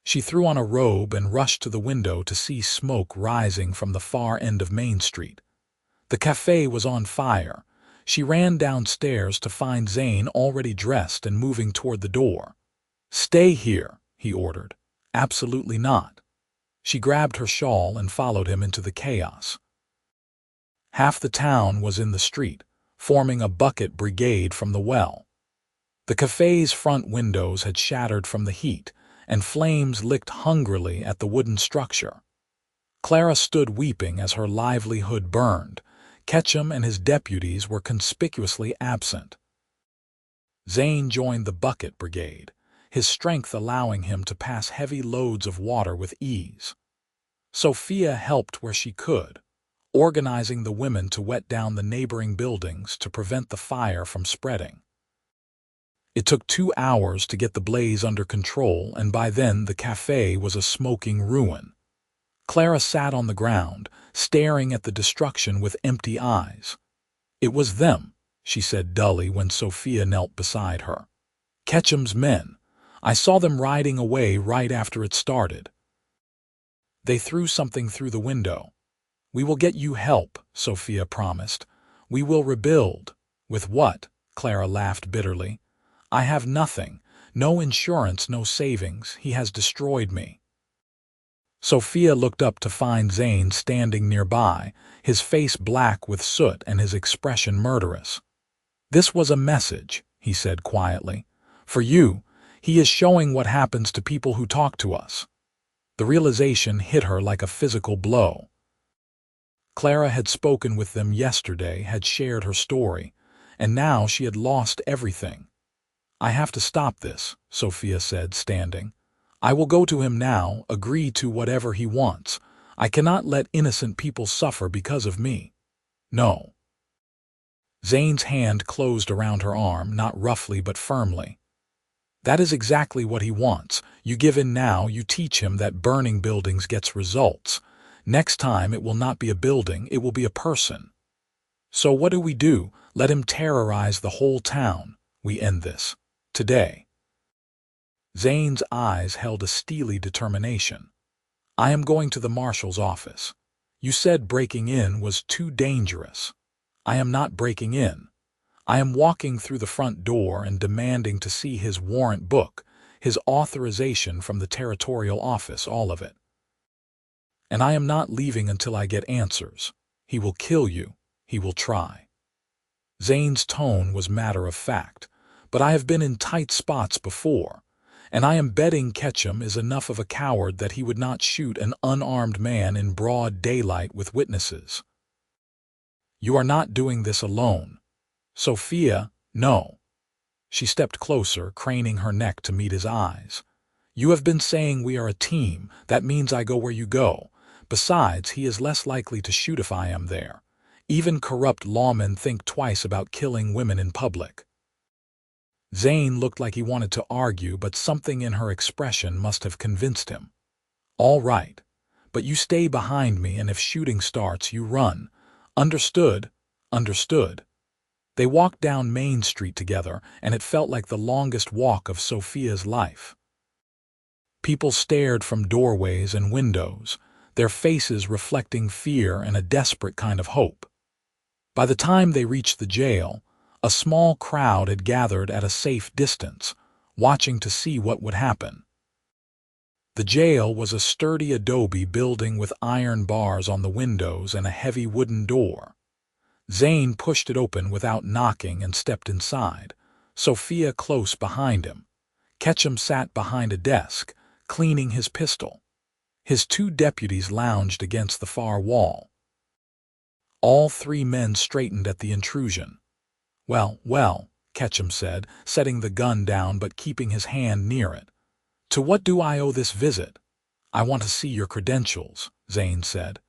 She threw on a robe and rushed to the window to see smoke rising from the far end of Main Street. The cafe was on fire. She ran downstairs to find Zane already dressed and moving toward the door. Stay here, he ordered. Absolutely not. She grabbed her shawl and followed him into the chaos. Half the town was in the street, forming a bucket brigade from the well. The cafe's front windows had shattered from the heat, and flames licked hungrily at the wooden structure. Clara stood weeping as her livelihood burned. Ketchum and his deputies were conspicuously absent. Zane joined the bucket brigade, his strength allowing him to pass heavy loads of water with ease. Sophia helped where she could, organizing the women to wet down the neighboring buildings to prevent the fire from spreading. It took 2 hours to get the blaze under control, and by then the cafe was a smoking ruin. Clara sat on the ground, staring at the destruction with empty eyes. It was them. she said dully when Sophia knelt beside her. "Ketchum's men. I saw them riding away right after it started. They threw something through the window. We will get you help," Sophia promised. "We will rebuild." "With what?" Clara laughed bitterly. "I have nothing. No insurance, no savings. He has destroyed me." Sophia looked up to find Zane standing nearby, his face black with soot and his expression murderous. "This was a message," he said quietly. "For you. He is showing what happens to people who talk to us." The realization hit her like a physical blow. Clara had spoken with them yesterday, had shared her story, and now she had lost everything. "I have to stop this," Sophia said, standing. "I will go to him now, agree to whatever he wants. I cannot let innocent people suffer because of me. No." Zane's hand closed around her arm, not roughly but firmly. "That is exactly what he wants. You give in now, you teach him that burning buildings gets results. Next time it will not be a building, it will be a person. So what do? Let him terrorize the whole town. We end this. Today." Zane's eyes held a steely determination. "I am going to the marshal's office. You said breaking in was too dangerous. I am not breaking in. I am walking through the front door and demanding to see his warrant book, his authorization from the territorial office, all of it. And I am not leaving until I get answers. He will kill you. He will try." Zane's tone was matter of fact, but I have been in tight spots before, and I am betting Ketchum is enough of a coward that he would not shoot an unarmed man in broad daylight with witnesses. "You are not doing this alone. Sophia, no." She stepped closer, craning her neck to meet his eyes. "You have been saying we are a team. That means I go where you go. Besides, he is less likely to shoot if I am there. Even corrupt lawmen think twice about killing women in public." Zane looked like he wanted to argue, but something in her expression must have convinced him. "All right. But you stay behind me, and if shooting starts, you run. Understood?" "Understood." They walked down Main Street together, and it felt like the longest walk of Sophia's life. People stared from doorways and windows, their faces reflecting fear and a desperate kind of hope. By the time they reached the jail, a small crowd had gathered at a safe distance, watching to see what would happen. The jail was a sturdy adobe building with iron bars on the windows and a heavy wooden door. Zane pushed it open without knocking and stepped inside, Sophia close behind him. Ketchum sat behind a desk, cleaning his pistol. His two deputies lounged against the far wall. All three men straightened at the intrusion. Well, Ketchum said, setting the gun down but keeping his hand near it. "To what do I owe this visit?" "I want to see your credentials," Zane said.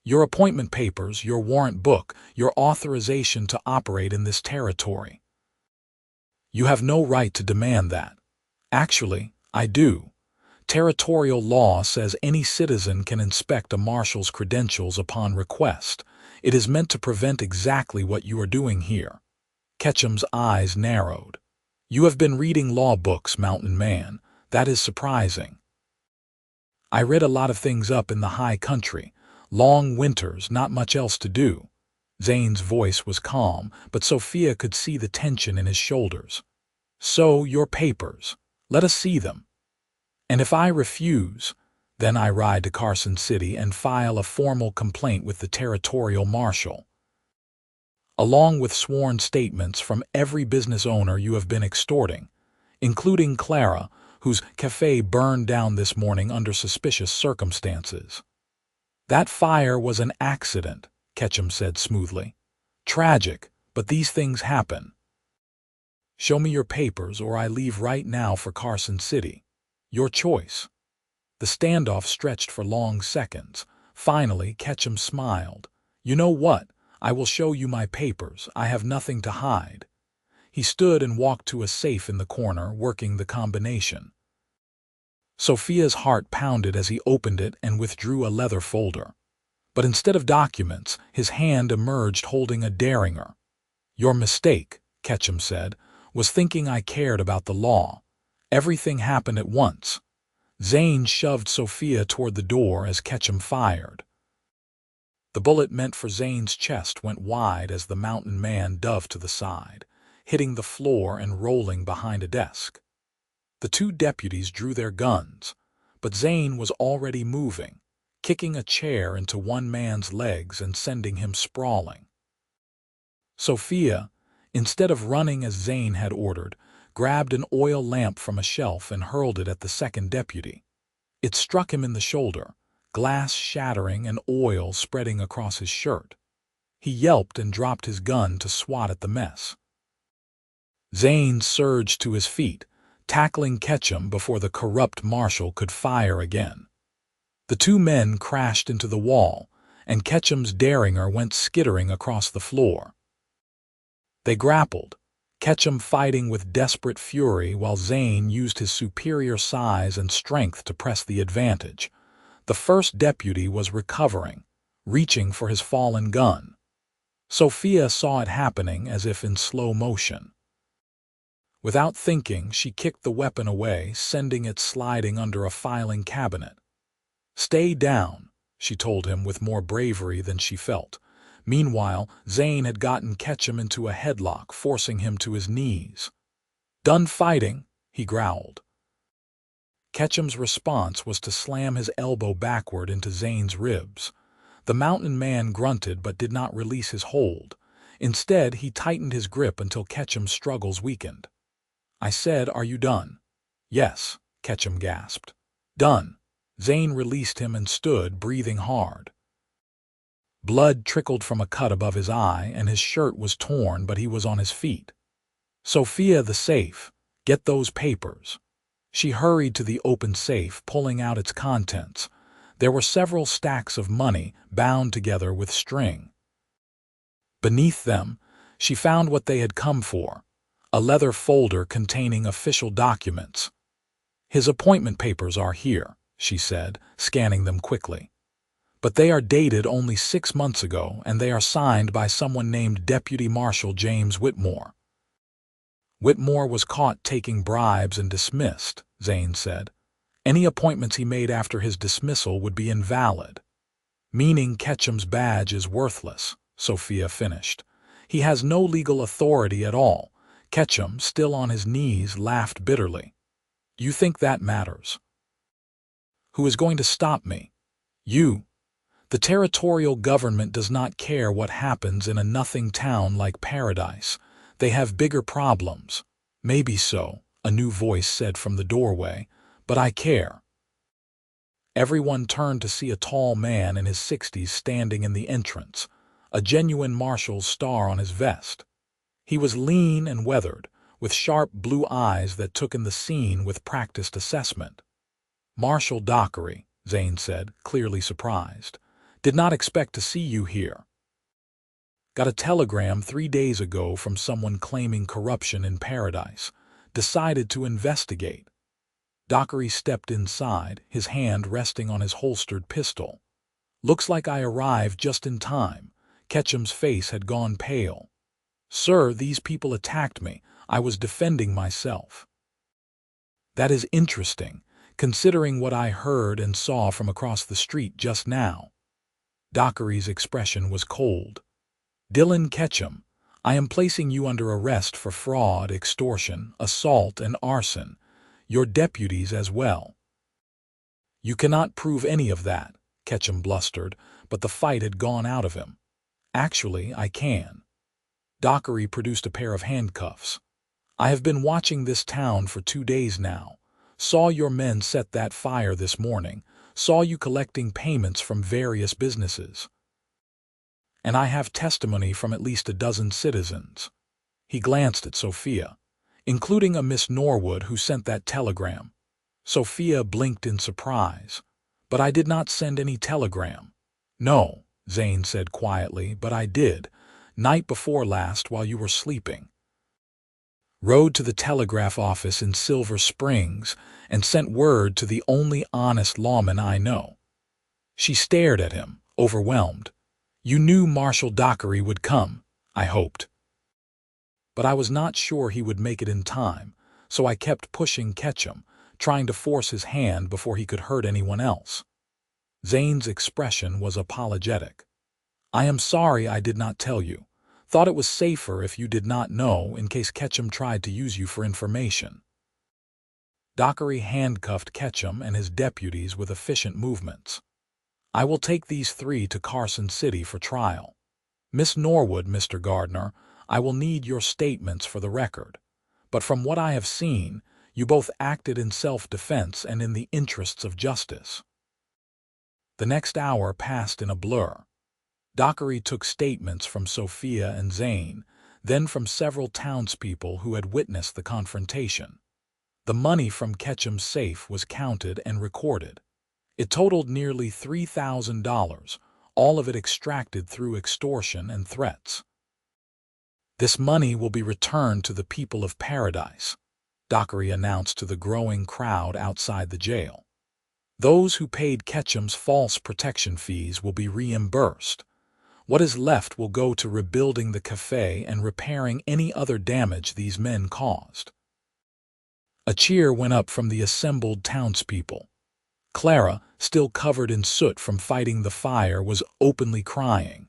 "Your appointment papers, your warrant book, your authorization to operate in this territory." "You have no right to demand that." "Actually, I do. Territorial law says any citizen can inspect a marshal's credentials upon request. It is meant to prevent exactly what you are doing here." Ketchum's eyes narrowed. "You have been reading law books, Mountain Man. That is surprising." "I read a lot of things up in the high country. Long winters, not much else to do." Zane's voice was calm, but Sophia could see the tension in his shoulders. "So, your papers. Let us see them. And if I refuse, then I ride to Carson City and file a formal complaint with the territorial marshal, along with sworn statements from every business owner you have been extorting, including Clara, whose cafe burned down this morning under suspicious circumstances." "That fire was an accident," Ketchum said smoothly. "Tragic, but these things happen. Show me your papers or I leave right now for Carson City. Your choice." The standoff stretched for long seconds. Finally, Ketchum smiled. "You know what? I will show you my papers. I have nothing to hide." He stood and walked to a safe in the corner, working the combination. Sophia's heart pounded as he opened it and withdrew a leather folder. But instead of documents, his hand emerged holding a derringer. Your mistake, Ketchum said, was thinking I cared about the law. Everything happened at once. Zane shoved Sophia toward the door as Ketchum fired. The bullet meant for Zane's chest went wide as the mountain man dove to the side, hitting the floor and rolling behind a desk. The two deputies drew their guns, but Zane was already moving, kicking a chair into one man's legs and sending him sprawling. Sophia, instead of running as Zane had ordered, grabbed an oil lamp from a shelf and hurled it at the second deputy. It struck him in the shoulder, glass shattering and oil spreading across his shirt. He yelped and dropped his gun to swat at the mess. Zane surged to his feet, tackling Ketchum before the corrupt marshal could fire again. The two men crashed into the wall, and Ketchum's derringer went skittering across the floor. They grappled, Ketchum fighting with desperate fury while Zane used his superior size and strength to press the advantage. The first deputy was recovering, reaching for his fallen gun. Sophia saw it happening as if in slow motion. Without thinking, she kicked the weapon away, sending it sliding under a filing cabinet. "Stay down," she told him with more bravery than she felt. Meanwhile, Zane had gotten Ketchum into a headlock, forcing him to his knees. "Done fighting?" he growled. Ketchum's response was to slam his elbow backward into Zane's ribs. The mountain man grunted but did not release his hold. Instead, he tightened his grip until Ketchum's struggles weakened. "I said, are you done?" "Yes," Ketchum gasped. "Done." Zane released him and stood, breathing hard. Blood trickled from a cut above his eye, and his shirt was torn, but he was on his feet. "Sophia, the safe. Get those papers." She hurried to the open safe, pulling out its contents. There were several stacks of money, bound together with string. Beneath them, she found what they had come for, a leather folder containing official documents. "His appointment papers are here," she said, scanning them quickly. "But they are dated only 6 months ago, and they are signed by someone named Deputy Marshal James Whitmore." "Whitmore was caught taking bribes and dismissed," Zane said. "Any appointments he made after his dismissal would be invalid." "Meaning Ketchum's badge is worthless," Sophia finished. "He has no legal authority at all." Ketchum, still on his knees, laughed bitterly. "You think that matters?" "Who is going to stop me?" "You. The territorial government does not care what happens in a nothing town like Paradise. They have bigger problems." "Maybe so," a new voice said from the doorway, "but I care." Everyone turned to see a tall man in his 60s standing in the entrance, a genuine marshal's star on his vest. He was lean and weathered, with sharp blue eyes that took in the scene with practiced assessment. "Marshal Dockery," Zane said, clearly surprised. "Did not expect to see you here." "Got a telegram 3 days ago from someone claiming corruption in Paradise. Decided to investigate." Dockery stepped inside, his hand resting on his holstered pistol. "Looks like I arrived just in time." Ketchum's face had gone pale. "Sir, these people attacked me. I was defending myself." "That is interesting, considering what I heard and saw from across the street just now." Dockery's expression was cold. "Dylan Ketchum, I am placing you under arrest for fraud, extortion, assault, and arson. Your deputies as well." "You cannot prove any of that," Ketchum blustered, but the fight had gone out of him. "Actually, I can." Dockery produced a pair of handcuffs. "I have been watching this town for 2 days now. Saw your men set that fire this morning. Saw you collecting payments from various businesses. And I have testimony from at least a dozen citizens." He glanced at Sophia, "including a Miss Norwood who sent that telegram." Sophia blinked in surprise. "But I did not send any telegram." "No," Zane said quietly, "but I did. Night before last while you were sleeping. Rode to the telegraph office in Silver Springs and sent word to the only honest lawman I know." She stared at him, overwhelmed. "You knew Marshal Dockery would come," I hoped. but I was not sure he would make it in time, so I kept pushing Ketchum, trying to force his hand before he could hurt anyone else. Zane's expression was apologetic. "I am sorry I did not tell you. Thought it was safer if you did not know in case Ketchum tried to use you for information." Dockery handcuffed Ketchum and his deputies with efficient movements. "I will take these three to Carson City for trial. Miss Norwood, Mr. Gardner, I will need your statements for the record. But from what I have seen, you both acted in self-defense and in the interests of justice." The next hour passed in a blur. Dockery took statements from Sophia and Zane, then from several townspeople who had witnessed the confrontation. The money from Ketchum's safe was counted and recorded. It totaled nearly $3,000, all of it extracted through extortion and threats. "This money will be returned to the people of Paradise," Dockery announced to the growing crowd outside the jail. "Those who paid Ketchum's false protection fees will be reimbursed. What is left will go to rebuilding the cafe and repairing any other damage these men caused." A cheer went up from the assembled townspeople. Clara, still covered in soot from fighting the fire, was openly crying.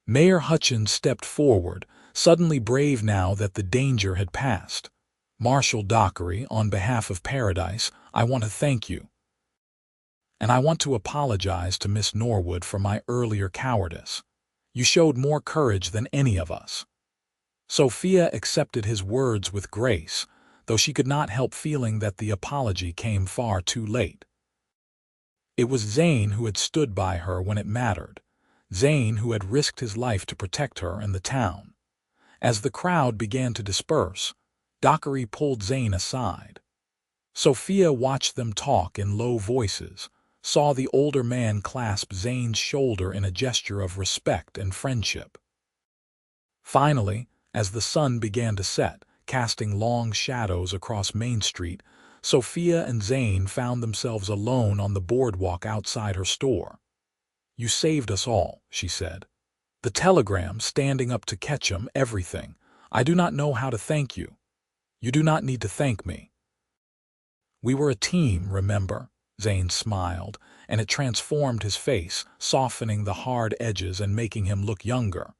Mayor Hutchins stepped forward, suddenly brave now that the danger had passed. "Marshal Dockery, on behalf of Paradise, I want to thank you. And I want to apologize to Miss Norwood for my earlier cowardice. You showed more courage than any of us." Sophia accepted his words with grace, though she could not help feeling that the apology came far too late. It was Zane who had stood by her when it mattered, Zane who had risked his life to protect her and the town. As the crowd began to disperse, Dockery pulled Zane aside. Sophia watched them talk in low voices, saw the older man clasp Zane's shoulder in a gesture of respect and friendship. Finally, as the sun began to set, casting long shadows across Main Street, Sophia and Zane found themselves alone on the boardwalk outside her store. "You saved us all," she said. "The telegram, standing up to Ketchum, everything. I do not know how to thank you. You do not need to thank me." "We were a team, remember?" Zane smiled, and it transformed his face, softening the hard edges and making him look younger.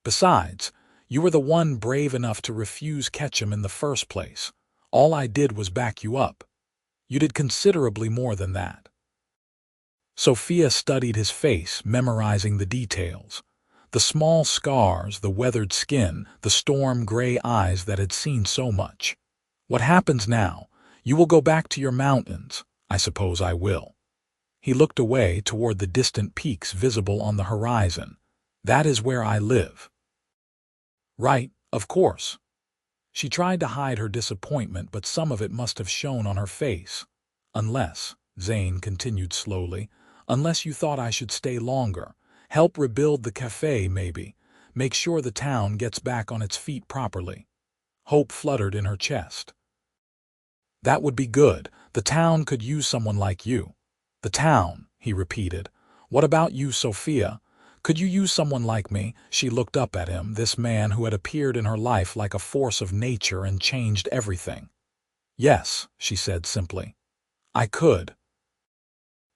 "Besides, you were the one brave enough to refuse Ketchum in the first place. All I did was back you up. You did considerably more than that." Sophia studied his face, memorizing the details. The small scars, the weathered skin, the storm-gray eyes that had seen so much. "What happens now? You will go back to your mountains." "I suppose I will." He looked away toward the distant peaks visible on the horizon. "That is where I live." "Right, of course." She tried to hide her disappointment, but some of it must have shown on her face. "Unless," Zane continued slowly, "unless you thought I should stay longer. Help rebuild the cafe, maybe. Make sure the town gets back on its feet properly." Hope fluttered in her chest. "That would be good. The town could use someone like you." "The town," he repeated. "What about you, Sophia? Could you use someone like me?" She looked up at him, this man who had appeared in her life like a force of nature and changed everything. "Yes," she said simply. "I could."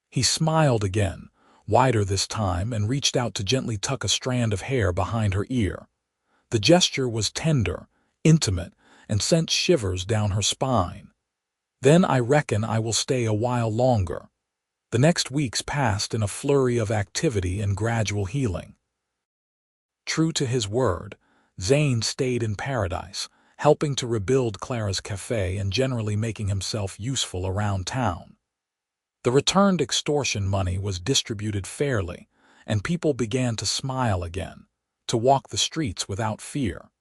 He smiled again, wider this time, and reached out to gently tuck a strand of hair behind her ear. The gesture was tender, intimate, and sent shivers down her spine. "Then I reckon I will stay a while longer." The next weeks passed in a flurry of activity and gradual healing. True to his word, Zane stayed in Paradise, helping to rebuild Clara's cafe and generally making himself useful around town. The returned extortion money was distributed fairly, and people began to smile again, to walk the streets without fear.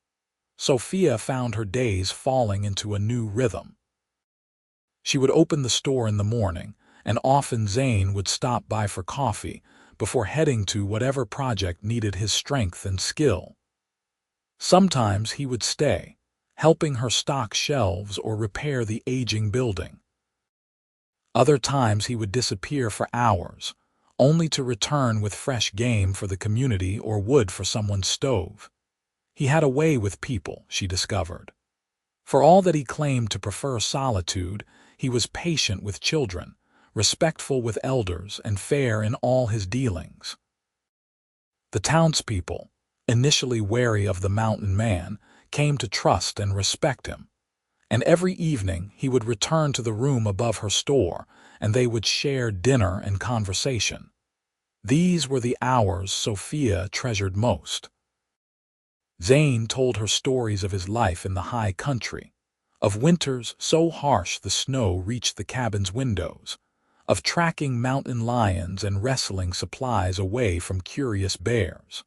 Sophia found her days falling into a new rhythm. She would open the store in the morning, and often Zane would stop by for coffee before heading to whatever project needed his strength and skill. Sometimes he would stay, helping her stock shelves or repair the aging building. Other times he would disappear for hours, only to return with fresh game for the community or wood for someone's stove. He had a way with people, she discovered. For all that he claimed to prefer solitude, he was patient with children, respectful with elders, and fair in all his dealings. The townspeople, initially wary of the mountain man, came to trust and respect him. And every evening he would return to the room above her store, and they would share dinner and conversation. These were the hours Sophia treasured most. Zane told her stories of his life in the high country, of winters so harsh the snow reached the cabin's windows, of tracking mountain lions and wresting supplies away from curious bears.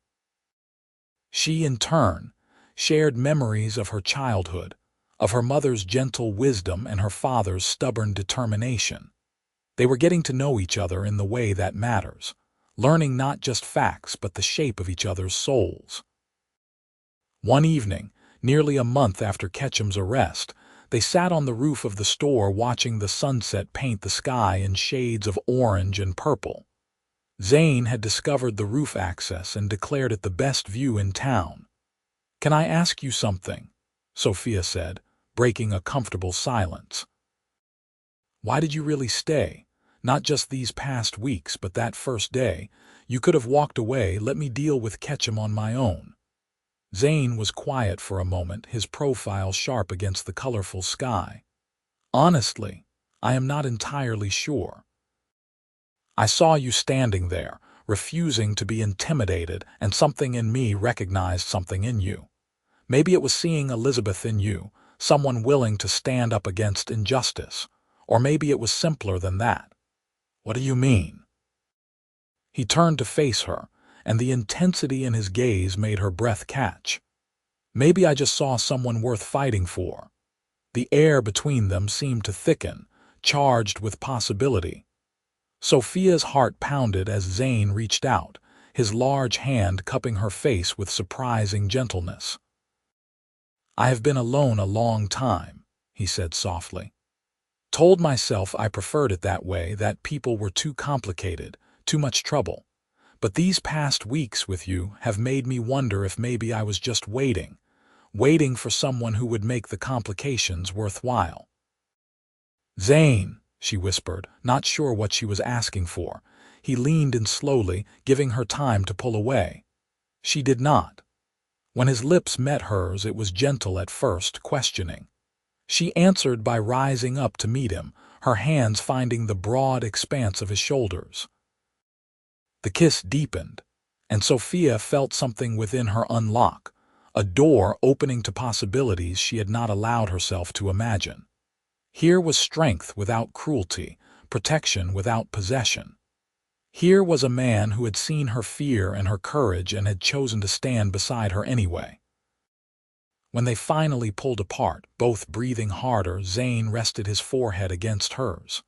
She, in turn, shared memories of her childhood, of her mother's gentle wisdom and her father's stubborn determination. They were getting to know each other in the way that matters, learning not just facts but the shape of each other's souls. One evening, nearly a month after Ketchum's arrest, they sat on the roof of the store watching the sunset paint the sky in shades of orange and purple. Zane had discovered the roof access and declared it the best view in town. "Can I ask you something?" Sophia said, breaking a comfortable silence. "Why did you really stay? Not just these past weeks, but that first day. You could have walked away, let me deal with Ketchum on my own." Zane was quiet for a moment, his profile sharp against the colorful sky. "Honestly, I am not entirely sure. I saw you standing there, refusing to be intimidated, and something in me recognized something in you. Maybe it was seeing Elizabeth in you, someone willing to stand up against injustice. Or maybe it was simpler than that." "What do you mean?" He turned to face her, and the intensity in his gaze made her breath catch. "Maybe I just saw someone worth fighting for." The air between them seemed to thicken, charged with possibility. Sophia's heart pounded as Zane reached out, his large hand cupping her face with surprising gentleness. "I have been alone a long time," he said softly. "Told myself I preferred it that way, that people were too complicated, too much trouble. But these past weeks with you have made me wonder if maybe I was just waiting for someone who would make the complications worthwhile." "Zane," she whispered, not sure what she was asking for. He leaned in slowly, giving her time to pull away. She did not. When his lips met hers, it was gentle at first, questioning. She answered by rising up to meet him, her hands finding the broad expanse of his shoulders. The kiss deepened, and Sophia felt something within her unlock, a door opening to possibilities she had not allowed herself to imagine. Here was strength without cruelty, protection without possession. Here was a man who had seen her fear and her courage and had chosen to stand beside her anyway. When they finally pulled apart, both breathing harder, Zane rested his forehead against hers.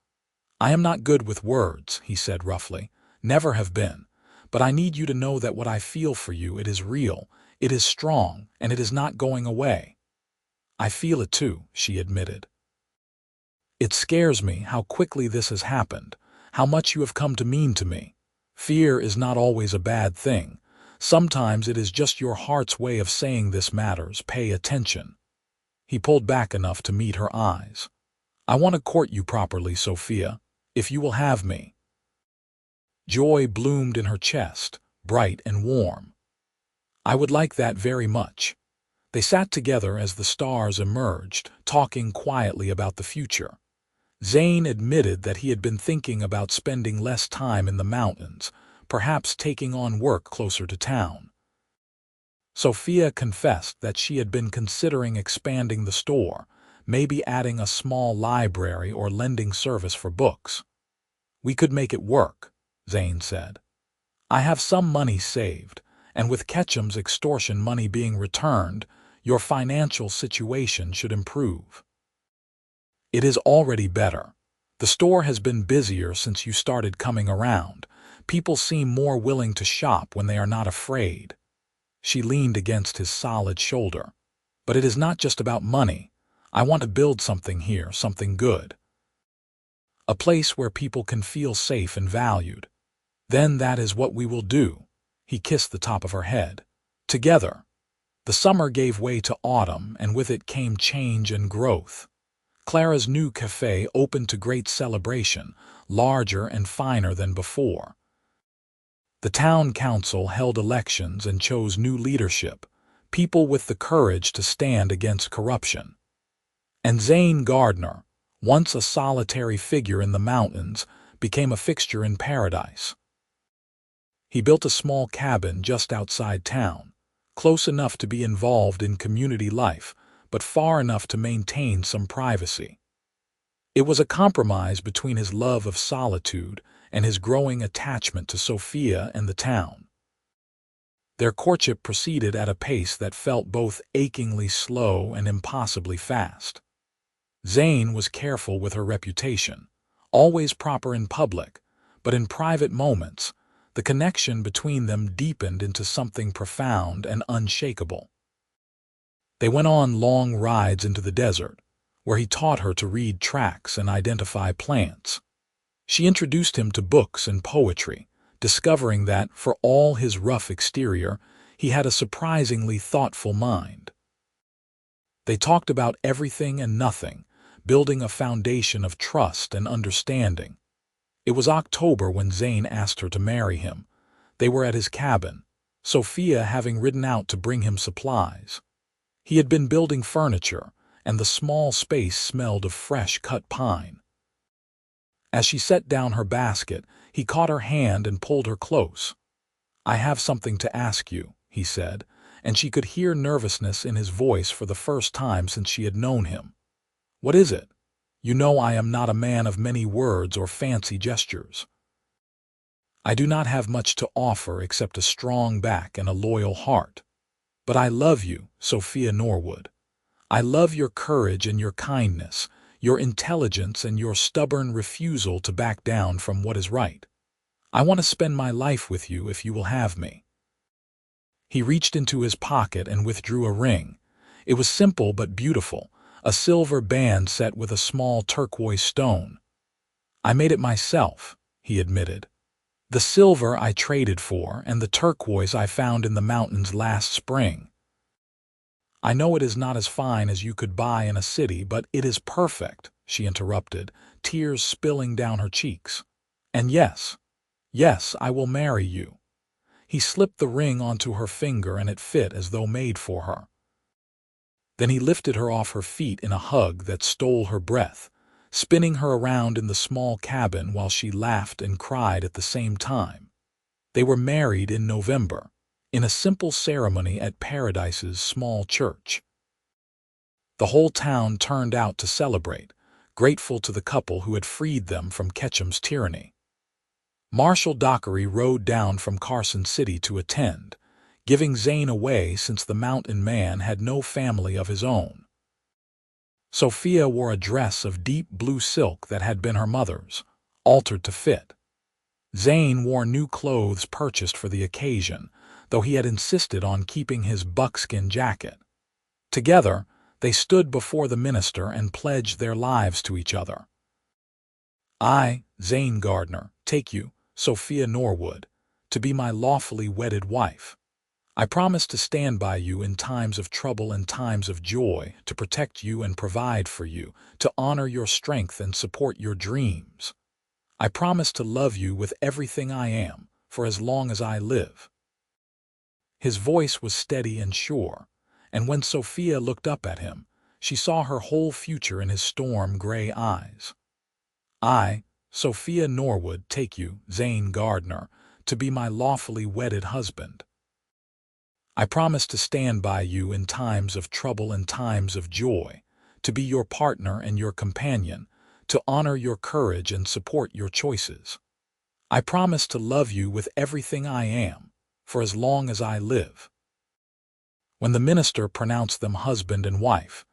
"I am not good with words," he said roughly. "Never have been. But I need you to know that what I feel for you, it is real, it is strong, and it is not going away." "I feel it too," she admitted. "It scares me how quickly this has happened, how much you have come to mean to me. Fear is not always a bad thing. Sometimes it is just your heart's way of saying this matters, pay attention." He pulled back enough to meet her eyes. "I want to court you properly, Sophia, if you will have me." Joy bloomed in her chest, bright and warm. "I would like that very much." They sat together as the stars emerged, talking quietly about the future. Zane admitted that he had been thinking about spending less time in the mountains, perhaps taking on work closer to town. Sophia confessed that she had been considering expanding the store, maybe adding a small library or lending service for books. "We could make it work," Zane said. "I have some money saved, and with Ketchum's extortion money being returned, your financial situation should improve." "It is already better. The store has been busier since you started coming around. People seem more willing to shop when they are not afraid." She leaned against his solid shoulder. "But it is not just about money. I want to build something here, something good. A place where people can feel safe and valued. Then that is what we will do." He kissed the top of her head. "Together." The summer gave way to autumn, and with it came change and growth. Clara's new cafe opened to great celebration, larger and finer than before. The town council held elections and chose new leadership, people with the courage to stand against corruption. And Zane Gardner, once a solitary figure in the mountains, became a fixture in paradise. He built a small cabin just outside town, close enough to be involved in community life, but far enough to maintain some privacy. It was a compromise between his love of solitude and his growing attachment to Sophia and the town. Their courtship proceeded at a pace that felt both achingly slow and impossibly fast. Zane was careful with her reputation, always proper in public, but in private moments, the connection between them deepened into something profound and unshakable. They went on long rides into the desert, where he taught her to read tracks and identify plants. She introduced him to books and poetry, discovering that, for all his rough exterior, he had a surprisingly thoughtful mind. They talked about everything and nothing, building a foundation of trust and understanding. It was October when Zane asked her to marry him. They were at his cabin, Sophia having ridden out to bring him supplies. He had been building furniture, and the small space smelled of fresh-cut pine. As she set down her basket, he caught her hand and pulled her close. "I have something to ask you," he said, and she could hear nervousness in his voice for the first time since she had known him. "What is it? You know I am not a man of many words or fancy gestures. I do not have much to offer except a strong back and a loyal heart. But I love you, Sophia Norwood. I love your courage and your kindness, your intelligence and your stubborn refusal to back down from what is right. I want to spend my life with you if you will have me." He reached into his pocket and withdrew a ring. It was simple but beautiful, a silver band set with a small turquoise stone. "I made it myself," he admitted. "The silver I traded for, and the turquoise I found in the mountains last spring. I know it is not as fine as you could buy in a city, but it is perfect," she interrupted, tears spilling down her cheeks. "And yes, I will marry you." He slipped the ring onto her finger and it fit as though made for her. Then he lifted her off her feet in a hug that stole her breath, spinning her around in the small cabin while she laughed and cried at the same time. They were married in November, in a simple ceremony at Paradise's small church. The whole town turned out to celebrate, grateful to the couple who had freed them from Ketchum's tyranny. Marshal Dockery rode down from Carson City to attend, giving Zane away since the mountain man had no family of his own. Sophia wore a dress of deep blue silk that had been her mother's, altered to fit. Zane wore new clothes purchased for the occasion, though he had insisted on keeping his buckskin jacket. Together, they stood before the minister and pledged their lives to each other. "I, Zane Gardner, take you, Sophia Norwood, to be my lawfully wedded wife. I promise to stand by you in times of trouble and times of joy, to protect you and provide for you, to honor your strength and support your dreams. I promise to love you with everything I am, for as long as I live." His voice was steady and sure, and when Sophia looked up at him, she saw her whole future in his storm-gray eyes. "I, Sophia Norwood, take you, Zane Gardner, to be my lawfully wedded husband. I promise to stand by you in times of trouble and times of joy, to be your partner and your companion, to honor your courage and support your choices. I promise to love you with everything I am, for as long as I live." When the minister pronounced them husband and wife,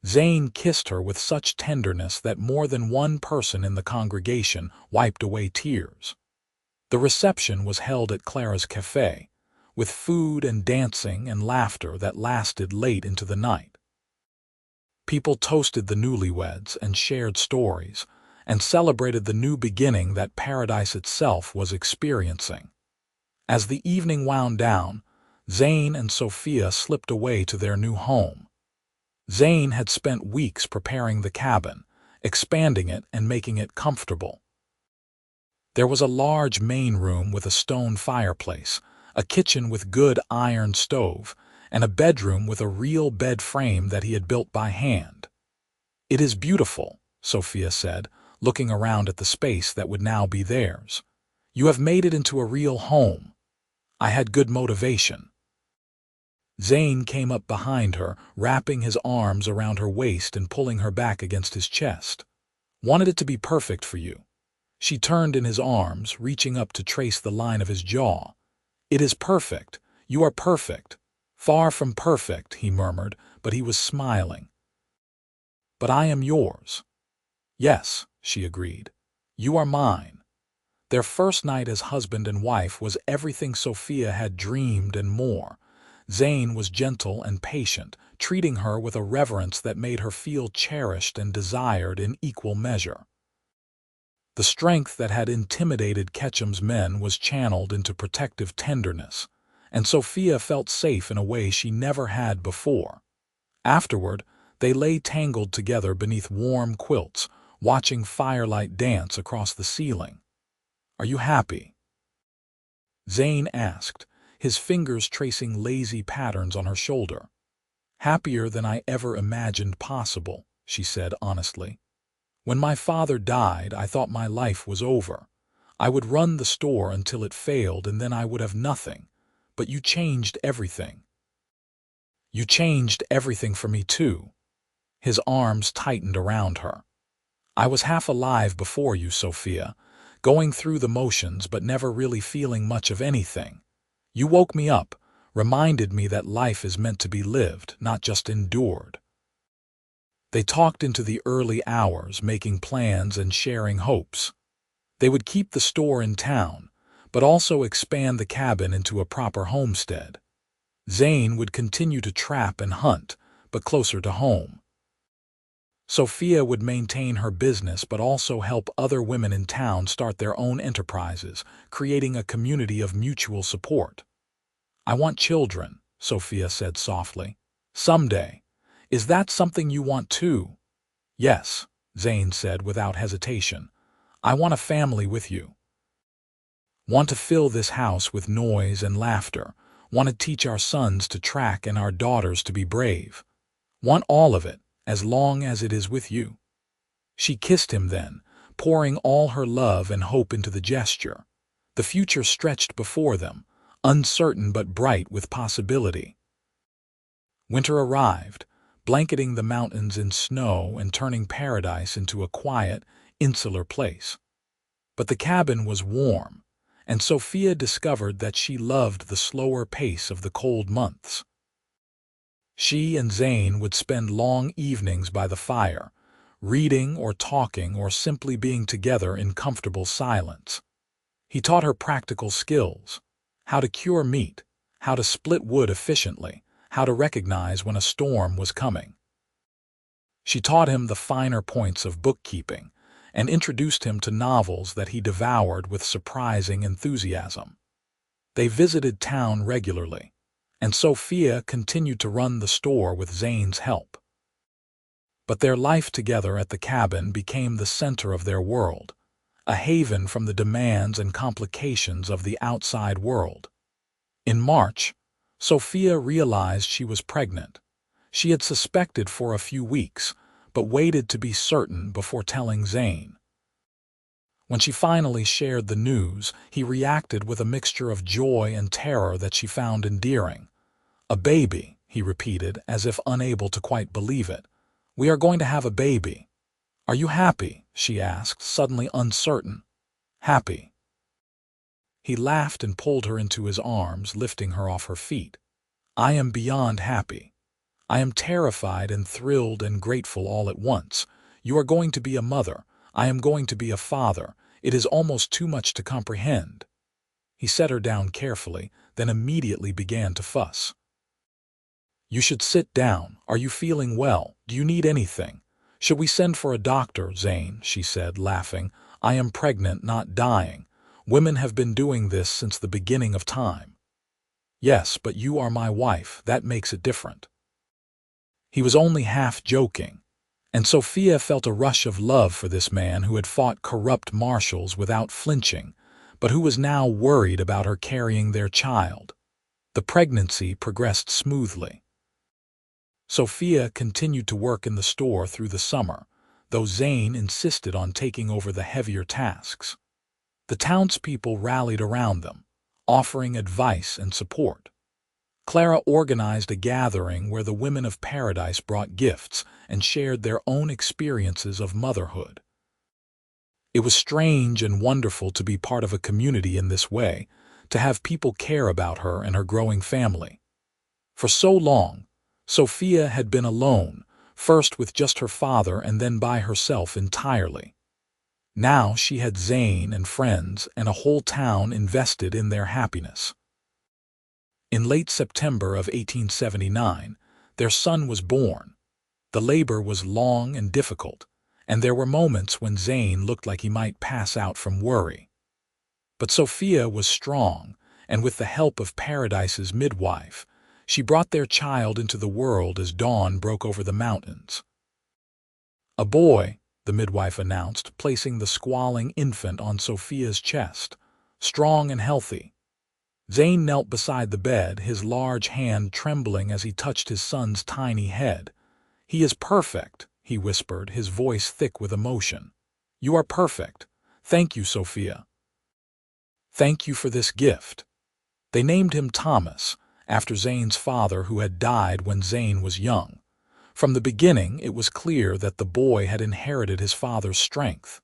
Zane kissed her with such tenderness that more than one person in the congregation wiped away tears. The reception was held at Clara's cafe, with food and dancing and laughter that lasted late into the night. People toasted the newlyweds and shared stories, and celebrated the new beginning that Paradise itself was experiencing. As the evening wound down, Zane and Sophia slipped away to their new home. Zane had spent weeks preparing the cabin, expanding it and making it comfortable. There was a large main room with a stone fireplace, a kitchen with good iron stove, and a bedroom with a real bed frame that he had built by hand. "It is beautiful," Sophia said, looking around at the space that would now be theirs. "You have made it into a real home. I had good motivation." Zane came up behind her, wrapping his arms around her waist and pulling her back against his chest. "Wanted it to be perfect for you." She turned in his arms, reaching up to trace the line of his jaw. "It is perfect. You are perfect." "Far from perfect," he murmured, but he was smiling. "But I am yours." "Yes," she agreed. "You are mine." Their first night as husband and wife was everything Sophia had dreamed and more. Zane was gentle and patient, treating her with a reverence that made her feel cherished and desired in equal measure. The strength that had intimidated Ketchum's men was channeled into protective tenderness, and Sophia felt safe in a way she never had before. Afterward, they lay tangled together beneath warm quilts, watching firelight dance across the ceiling. "Are you happy?" Zane asked, his fingers tracing lazy patterns on her shoulder. "Happier than I ever imagined possible," she said honestly. "When my father died, I thought my life was over. I would run the store until it failed and then I would have nothing. But you changed everything. You changed everything for me too." His arms tightened around her. "I was half alive before you, Sophia, going through the motions but never really feeling much of anything. You woke me up, reminded me that life is meant to be lived, not just endured." They talked into the early hours, making plans and sharing hopes. They would keep the store in town, but also expand the cabin into a proper homestead. Zane would continue to trap and hunt, but closer to home. Sophia would maintain her business but also help other women in town start their own enterprises, creating a community of mutual support. "I want children," Sophia said softly. "Someday. Is that something you want too?" "Yes," Zane said without hesitation. "I want a family with you. Want to fill this house with noise and laughter. Want to teach our sons to track and our daughters to be brave. Want all of it, as long as it is with you." She kissed him then, pouring all her love and hope into the gesture. The future stretched before them, uncertain but bright with possibility. Winter arrived, blanketing the mountains in snow and turning paradise into a quiet, insular place. But the cabin was warm, and Sophia discovered that she loved the slower pace of the cold months. She and Zane would spend long evenings by the fire, reading or talking or simply being together in comfortable silence. He taught her practical skills: how to cure meat, how to split wood efficiently, how to recognize when a storm was coming. She taught him the finer points of bookkeeping and introduced him to novels that he devoured with surprising enthusiasm. They visited town regularly, and Sophia continued to run the store with Zane's help. But their life together at the cabin became the center of their world, a haven from the demands and complications of the outside world. In March, Sophia realized she was pregnant. She had suspected for a few weeks, but waited to be certain before telling Zane. When she finally shared the news, he reacted with a mixture of joy and terror that she found endearing. "A baby," he repeated, as if unable to quite believe it. "We are going to have a baby." "Are you happy?" she asked, suddenly uncertain. "Happy." He laughed and pulled her into his arms, lifting her off her feet. "I am beyond happy. I am terrified and thrilled and grateful all at once. You are going to be a mother. I am going to be a father. It is almost too much to comprehend." He set her down carefully, then immediately began to fuss. "You should sit down. Are you feeling well? Do you need anything? Should we send for a doctor, Zane?" she said, laughing. "I am pregnant, not dying. Women have been doing this since the beginning of time." Yes, but you are my wife. That makes it different. He was only half joking, and Sophia felt a rush of love for this man who had fought corrupt marshals without flinching, but who was now worried about her carrying their child. The pregnancy progressed smoothly. Sophia continued to work in the store through the summer, though Zane insisted on taking over the heavier tasks. The townspeople rallied around them, offering advice and support. Clara organized a gathering where the women of paradise brought gifts and shared their own experiences of motherhood. It was strange and wonderful to be part of a community in this way, to have people care about her and her growing family. For so long, Sophia had been alone, first with just her father and then by herself entirely. Now she had Zane and friends and a whole town invested in their happiness. In late September of 1879, their son was born. The labor was long and difficult, and there were moments when Zane looked like he might pass out from worry. But Sophia was strong, and with the help of Paradise's midwife, she brought their child into the world as dawn broke over the mountains. "A boy," the midwife announced, placing the squalling infant on Sophia's chest, strong and healthy. Zane knelt beside the bed, his large hand trembling as he touched his son's tiny head. "He is perfect," he whispered, his voice thick with emotion. "You are perfect. Thank you, Sophia. Thank you for this gift." They named him Thomas, after Zane's father who had died when Zane was young. From the beginning, it was clear that the boy had inherited his father's strength.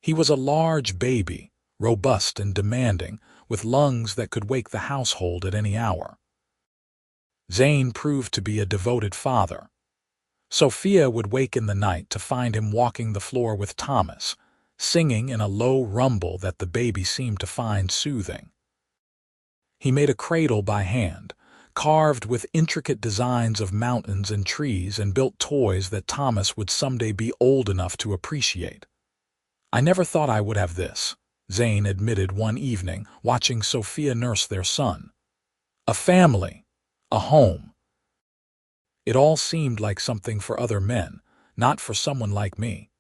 He was a large baby, robust and demanding, with lungs that could wake the household at any hour. Zane proved to be a devoted father. Sophia would wake in the night to find him walking the floor with Thomas, singing in a low rumble that the baby seemed to find soothing. He made a cradle by hand, carved with intricate designs of mountains and trees, and built toys that Thomas would someday be old enough to appreciate. "I never thought I would have this," Zane admitted one evening, watching Sophia nurse their son. "A family, a home. It all seemed like something for other men, not for someone like me.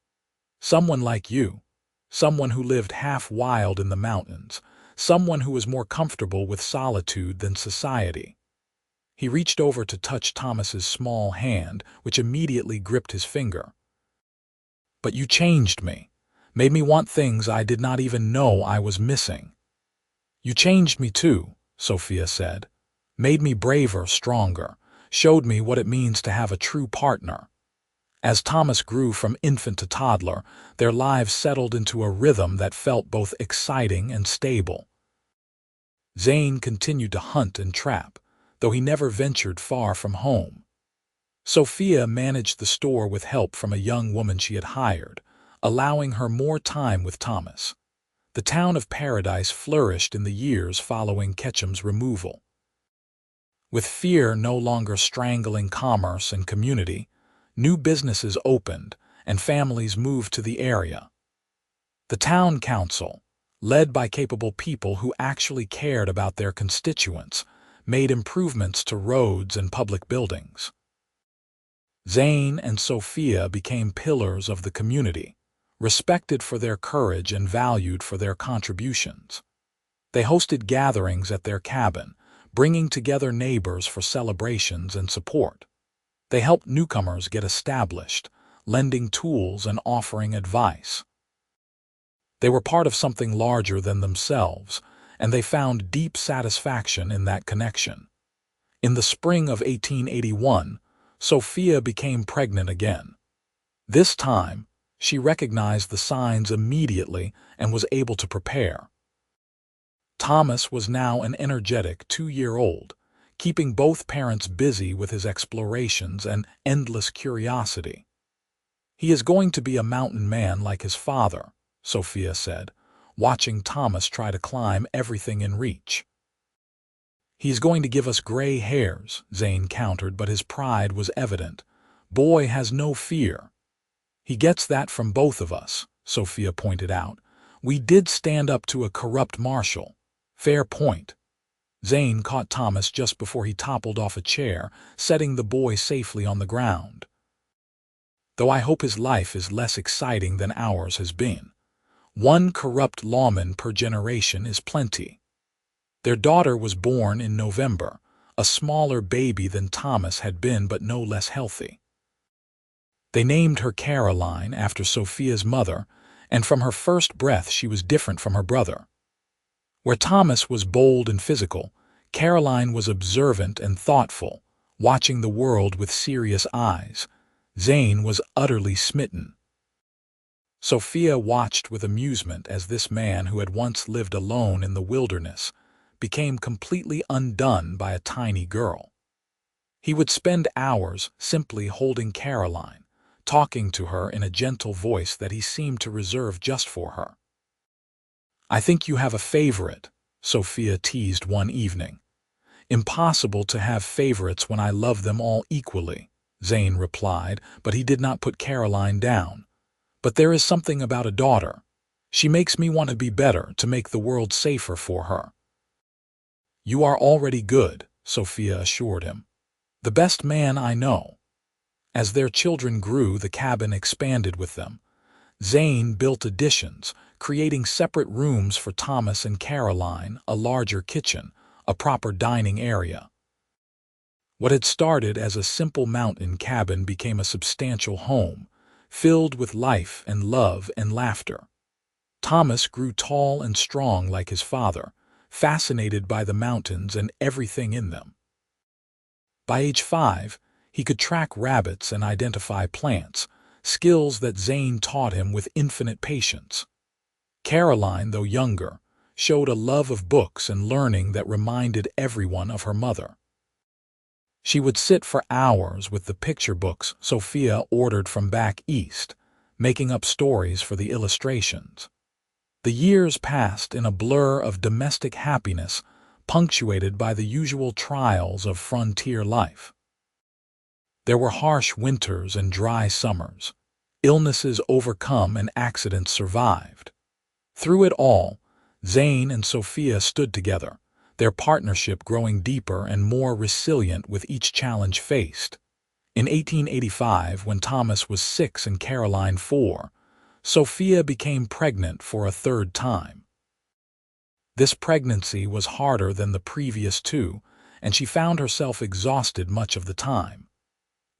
Someone like you, someone who lived half wild in the mountains, someone who was more comfortable with solitude than society." He reached over to touch Thomas's small hand, which immediately gripped his finger. "But you changed me, made me want things I did not even know I was missing." "You changed me too," Sophia said. "Made me braver, stronger, showed me what it means to have a true partner." As Thomas grew from infant to toddler, their lives settled into a rhythm that felt both exciting and stable. Zane continued to hunt and trap, though he never ventured far from home. Sophia managed the store with help from a young woman she had hired, allowing her more time with Thomas. The town of Paradise flourished in the years following Ketchum's removal. With fear no longer strangling commerce and community, new businesses opened and families moved to the area. The town council, led by capable people who actually cared about their constituents, made improvements to roads and public buildings. Zane and Sophia became pillars of the community, respected for their courage and valued for their contributions. They hosted gatherings at their cabin, bringing together neighbors for celebrations and support. They helped newcomers get established, lending tools and offering advice. They were part of something larger than themselves, and they found deep satisfaction in that connection. In the spring of 1881, Sophia became pregnant again. This time, she recognized the signs immediately and was able to prepare. Thomas was now an energetic 2-year-old, keeping both parents busy with his explorations and endless curiosity. "He is going to be a mountain man like his father," Sophia said, watching Thomas try to climb everything in reach. "He's going to give us gray hairs," Zane countered, but his pride was evident. "Boy has no fear." "He gets that from both of us," Sophia pointed out. "We did stand up to a corrupt marshal. Fair point." Zane caught Thomas just before he toppled off a chair, setting the boy safely on the ground. Though I hope his life is less exciting than ours has been. One corrupt lawman per generation is plenty. Their daughter was born in November, a smaller baby than Thomas had been but no less healthy. They named her Caroline after Sophia's mother, and from her first breath she was different from her brother. Where Thomas was bold and physical, Caroline was observant and thoughtful, watching the world with serious eyes. Zane was utterly smitten. Sophia watched with amusement as this man who had once lived alone in the wilderness became completely undone by a tiny girl. He would spend hours simply holding Caroline, talking to her in a gentle voice that he seemed to reserve just for her. "I think you have a favorite," Sophia teased one evening. "Impossible to have favorites when I love them all equally," Zane replied, but he did not put Caroline down. "But there is something about a daughter. She makes me want to be better, to make the world safer for her." "You are already good," Sophia assured him. "The best man I know." As their children grew, the cabin expanded with them. Zane built additions, creating separate rooms for Thomas and Caroline, a larger kitchen, a proper dining area. What had started as a simple mountain cabin became a substantial home, filled with life and love and laughter. Thomas grew tall and strong like his father, fascinated by the mountains and everything in them. By age 5, he could track rabbits and identify plants, skills that Zane taught him with infinite patience. Caroline, though younger, showed a love of books and learning that reminded everyone of her mother. She would sit for hours with the picture books Sophia ordered from back east, making up stories for the illustrations. The years passed in a blur of domestic happiness, punctuated by the usual trials of frontier life. There were harsh winters and dry summers, illnesses overcome and accidents survived. Through it all, Zane and Sophia stood together, their partnership growing deeper and more resilient with each challenge faced. In 1885, when Thomas was 6 and Caroline 4, Sophia became pregnant for a third time. This pregnancy was harder than the previous two, and she found herself exhausted much of the time.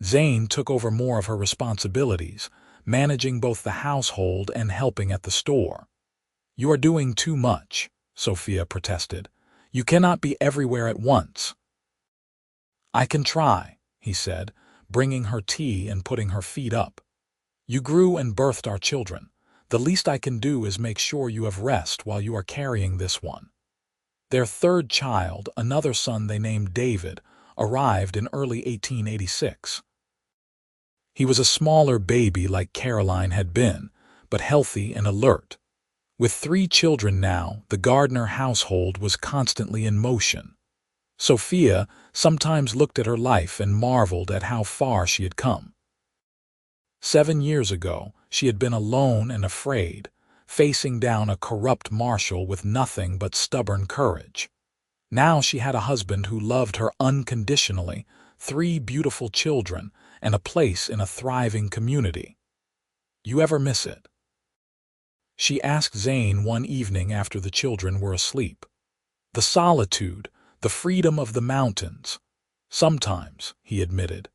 Zane took over more of her responsibilities, managing both the household and helping at the store. "You are doing too much," Sophia protested. "You cannot be everywhere at once." "I can try," he said, bringing her tea and putting her feet up. "You grew and birthed our children. The least I can do is make sure you have rest while you are carrying this one." Their third child, another son they named David, arrived in early 1886. He was a smaller baby like Caroline had been, but healthy and alert. With 3 children now, the Gardner household was constantly in motion. Sophia sometimes looked at her life and marveled at how far she had come. 7 years ago, she had been alone and afraid, facing down a corrupt marshal with nothing but stubborn courage. Now she had a husband who loved her unconditionally, 3 beautiful children, and a place in a thriving community. "You ever miss it?" she asked Zane one evening after the children were asleep. "The solitude, the freedom of the mountains." "Sometimes," he admitted.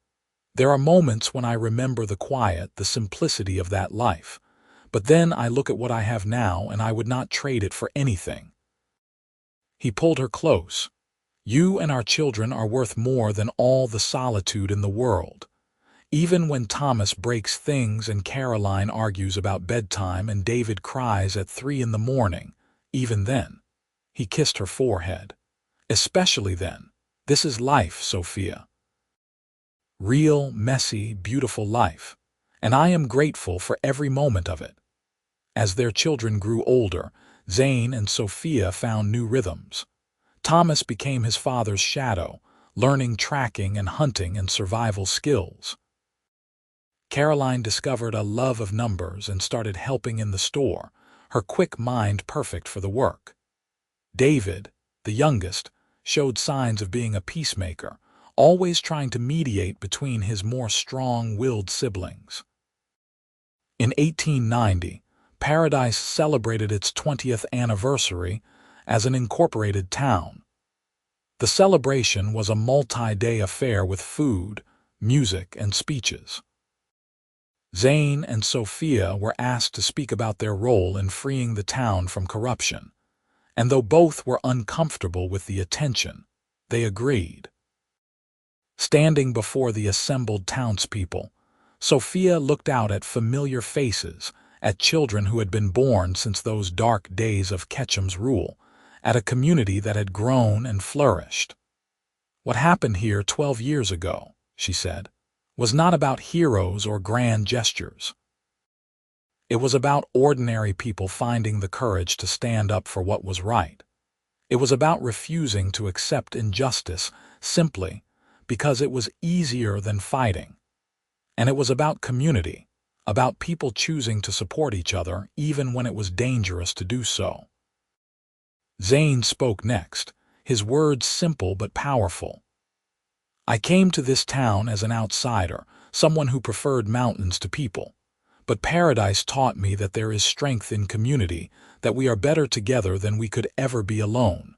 "There are moments when I remember the quiet, the simplicity of that life. But then I look at what I have now and I would not trade it for anything." He pulled her close. "You and our children are worth more than all the solitude in the world." Even when Thomas breaks things and Caroline argues about bedtime and David cries at 3 in the morning, even then, he kissed her forehead. "Especially then. This is life, Sophia. Real, messy, beautiful life. And I am grateful for every moment of it." As their children grew older, Zane and Sophia found new rhythms. Thomas became his father's shadow, learning tracking and hunting and survival skills. Caroline discovered a love of numbers and started helping in the store, her quick mind perfect for the work. David, the youngest, showed signs of being a peacemaker, always trying to mediate between his more strong-willed siblings. In 1890, Paradise celebrated its 20th anniversary as an incorporated town. The celebration was a multi-day affair with food, music, and speeches. Zane and Sophia were asked to speak about their role in freeing the town from corruption, and though both were uncomfortable with the attention, they agreed. Standing before the assembled townspeople, Sophia looked out at familiar faces, at children who had been born since those dark days of Ketchum's rule, at a community that had grown and flourished. "What happened here 12 years ago," she said, "was not about heroes or grand gestures. It was about ordinary people finding the courage to stand up for what was right. It was about refusing to accept injustice simply because it was easier than fighting. And it was about community, about people choosing to support each other even when it was dangerous to do so." Zane spoke next, his words simple but powerful. "I came to this town as an outsider, someone who preferred mountains to people. But Paradise taught me that there is strength in community, that we are better together than we could ever be alone.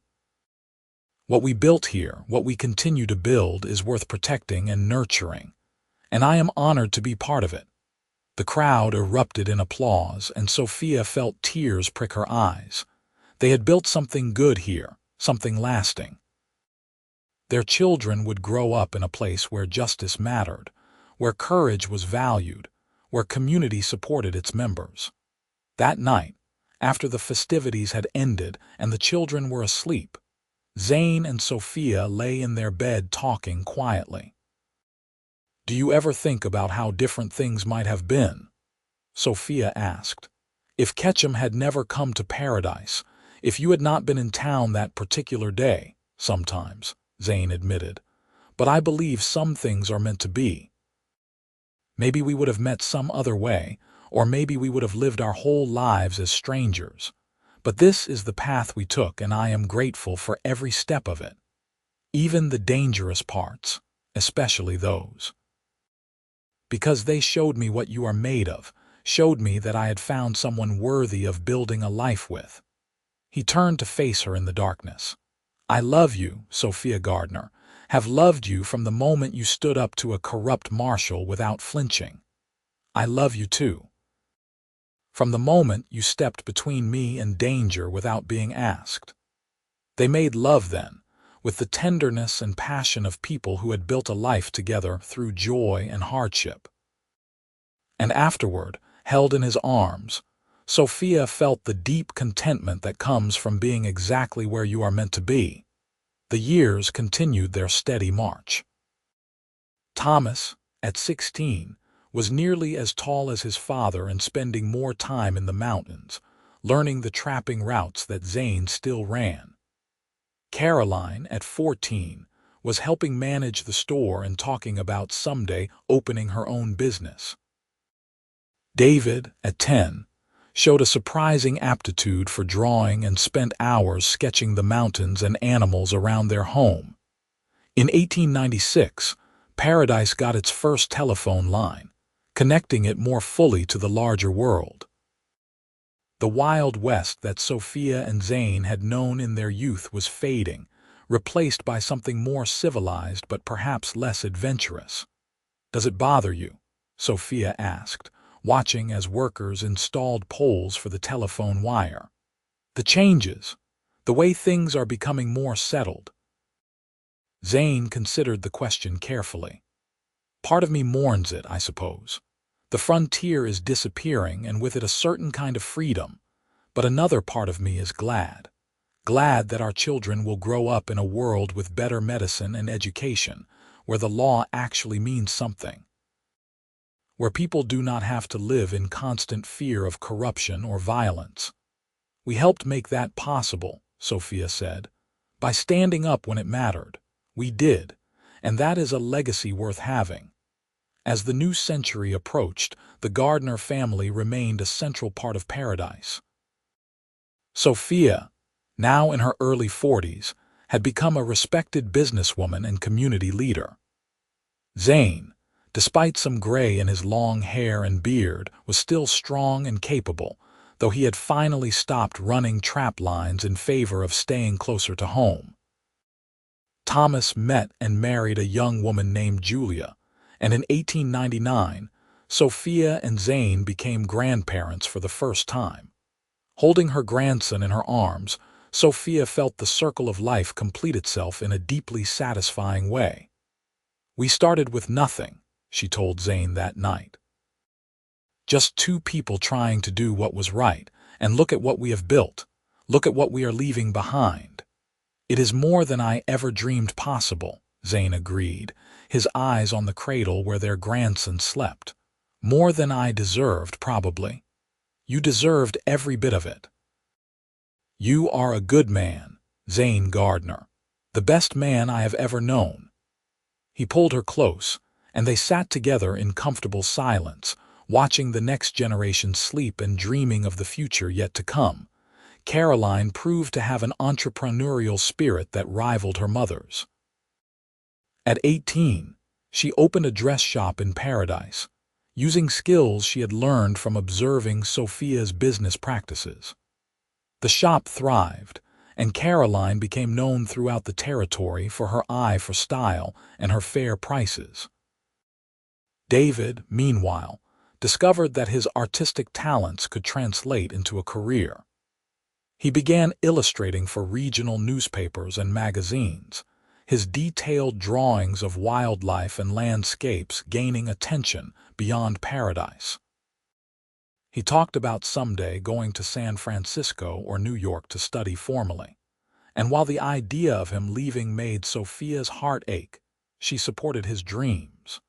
What we built here, what we continue to build, is worth protecting and nurturing, and I am honored to be part of it." The crowd erupted in applause, and Sophia felt tears prick her eyes. They had built something good here, something lasting. Their children would grow up in a place where justice mattered, where courage was valued, where community supported its members. That night, after the festivities had ended and the children were asleep, Zane and Sophia lay in their bed talking quietly. "Do you ever think about how different things might have been?" Sophia asked. "If Ketchum had never come to Paradise, if you had not been in town that particular day?" "Sometimes," Zane admitted, "but I believe some things are meant to be. Maybe we would have met some other way, or maybe we would have lived our whole lives as strangers. But this is the path we took, and I am grateful for every step of it. Even the dangerous parts, especially those. Because they showed me what you are made of, showed me that I had found someone worthy of building a life with." He turned to face her in the darkness. "I love you, Sophia Gardner, have loved you from the moment you stood up to a corrupt marshal without flinching. I love you too. From the moment you stepped between me and danger without being asked." They made love then, with the tenderness and passion of people who had built a life together through joy and hardship. And afterward, held in his arms, Sophia felt the deep contentment that comes from being exactly where you are meant to be. The years continued their steady march. Thomas, at 16, was nearly as tall as his father and spending more time in the mountains, learning the trapping routes that Zane still ran. Caroline, at 14, was helping manage the store and talking about someday opening her own business. David, at 10, showed a surprising aptitude for drawing and spent hours sketching the mountains and animals around their home. In 1896, Paradise got its first telephone line, connecting it more fully to the larger world. The Wild West that Sophia and Zane had known in their youth was fading, replaced by something more civilized but perhaps less adventurous. "Does it bother you?" Sophia asked, watching as workers installed poles for the telephone wire. "The changes, the way things are becoming more settled." Zane considered the question carefully. "Part of me mourns it, I suppose. The frontier is disappearing, and with it a certain kind of freedom. But another part of me is glad. Glad that our children will grow up in a world with better medicine and education, where the law actually means something. Where people do not have to live in constant fear of corruption or violence. We helped make that possible," Sophia said. "By standing up when it mattered. We did, and that is a legacy worth having." As the new century approached, the Gardner family remained a central part of Paradise. Sophia, now in her early 40s, had become a respected businesswoman and community leader. Zane, despite some gray in his long hair and beard, was still strong and capable, though he had finally stopped running trap lines in favor of staying closer to home. Thomas met and married a young woman named Julia, and in 1899, Sophia and Zane became grandparents for the first time. Holding her grandson in her arms, Sophia felt the circle of life complete itself in a deeply satisfying way. "We started with nothing," she told Zane that night. "Just two people trying to do what was right, and look at what we have built. Look at what we are leaving behind." "It is more than I ever dreamed possible," Zane agreed, his eyes on the cradle where their grandson slept. "More than I deserved, probably." "You deserved every bit of it." "You are a good man, Zane Gardner, the best man I have ever known." He pulled her close, and they sat together in comfortable silence, watching the next generation sleep and dreaming of the future yet to come. Caroline proved to have an entrepreneurial spirit that rivaled her mother's. At 18, she opened a dress shop in Paradise, using skills she had learned from observing Sophia's business practices. The shop thrived, and Caroline became known throughout the territory for her eye for style and her fair prices. David, meanwhile, discovered that his artistic talents could translate into a career. He began illustrating for regional newspapers and magazines, his detailed drawings of wildlife and landscapes gaining attention beyond Paradise. He talked about someday going to San Francisco or New York to study formally, and while the idea of him leaving made Sophia's heart ache, she supported his dreams.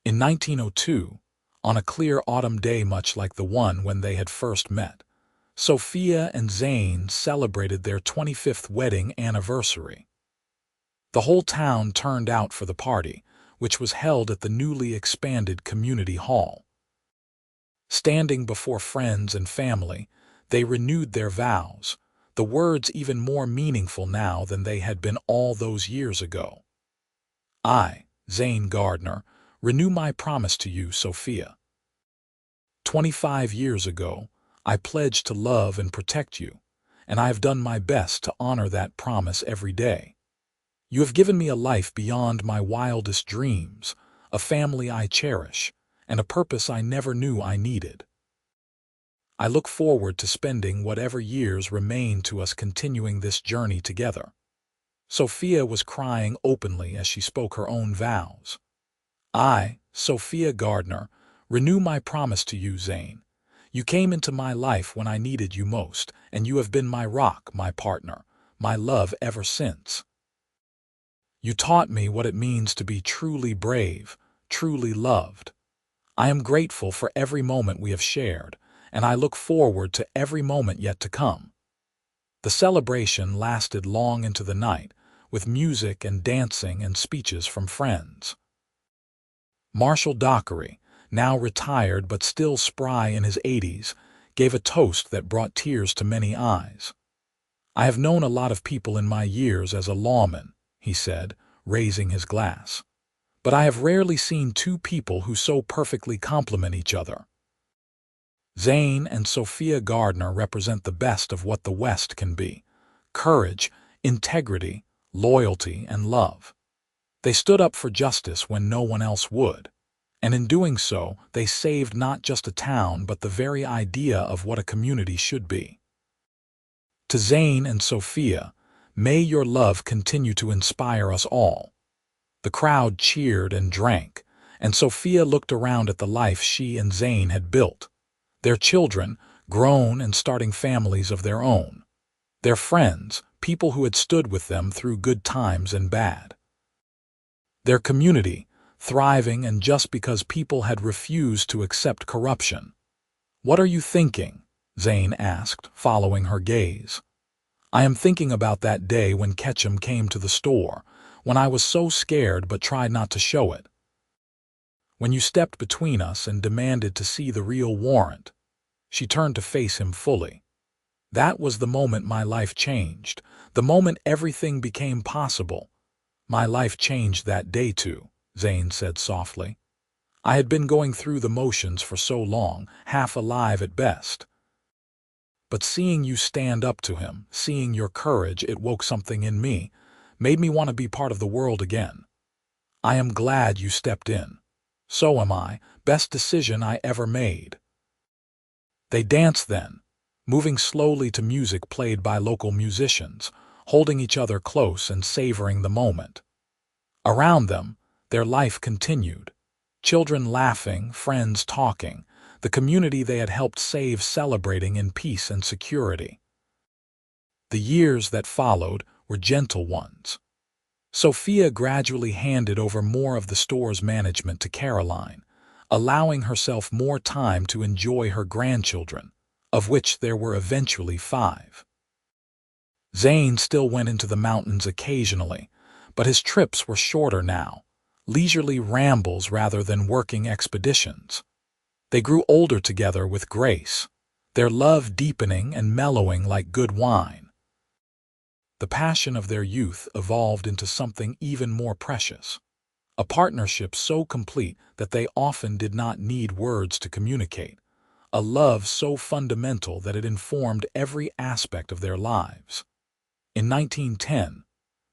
In 1902, on a clear autumn day much like the one when they had first met, Sophia and Zane celebrated their 25th wedding anniversary. The whole town turned out for the party, which was held at the newly expanded community hall. Standing before friends and family, they renewed their vows, the words even more meaningful now than they had been all those years ago. "I, Zane Gardner, renew my promise to you, Sophia. 25 years ago, I pledged to love and protect you, and I have done my best to honor that promise every day. You have given me a life beyond my wildest dreams, a family I cherish, and a purpose I never knew I needed. I look forward to spending whatever years remain to us continuing this journey together." Sophia was crying openly as she spoke her own vows. "I, Sophia Gardner, renew my promise to you, Zane. You came into my life when I needed you most, and you have been my rock, my partner, my love ever since. You taught me what it means to be truly brave, truly loved. I am grateful for every moment we have shared, and I look forward to every moment yet to come." The celebration lasted long into the night, with music and dancing and speeches from friends. Marshal Dylan, now retired but still spry in his 80s, gave a toast that brought tears to many eyes. "I have known a lot of people in my years as a lawman," he said, raising his glass, "but I have rarely seen two people who so perfectly complement each other." Zane and Sophia Gardner represent the best of what the West can be: courage, integrity, loyalty, and love. They stood up for justice when no one else would, and in doing so, they saved not just a town but the very idea of what a community should be. To Zane and Sophia, may your love continue to inspire us all. The crowd cheered and drank, and Sophia looked around at the life she and Zane had built. Their children, grown and starting families of their own. Their friends, people who had stood with them through good times and bad. Their community, thriving, and just because people had refused to accept corruption. "What are you thinking?" Zane asked, following her gaze. "I am thinking about that day when Ketchum came to the store, when I was so scared but tried not to show it. When you stepped between us and demanded to see the real warrant." She turned to face him fully. "That was the moment my life changed, The moment everything became possible, my life changed that day too, Zane said softly. I had been going through the motions for so long, half alive at best. But seeing you stand up to him, seeing your courage, it woke something in me, made me want to be part of the world again. I am glad you stepped in. So am I. Best decision I ever made. They danced then, moving slowly to music played by local musicians, holding each other close and savoring the moment. Around them, their life continued. Children laughing, friends talking, the community they had helped save celebrating in peace and security. The years that followed were gentle ones. Sophia gradually handed over more of the store's management to Caroline, allowing herself more time to enjoy her grandchildren, of which there were eventually 5. Zane still went into the mountains occasionally, but his trips were shorter now, leisurely rambles rather than working expeditions. They grew older together with grace, their love deepening and mellowing like good wine. The passion of their youth evolved into something even more precious, a partnership so complete that they often did not need words to communicate, a love so fundamental that it informed every aspect of their lives. In 1910,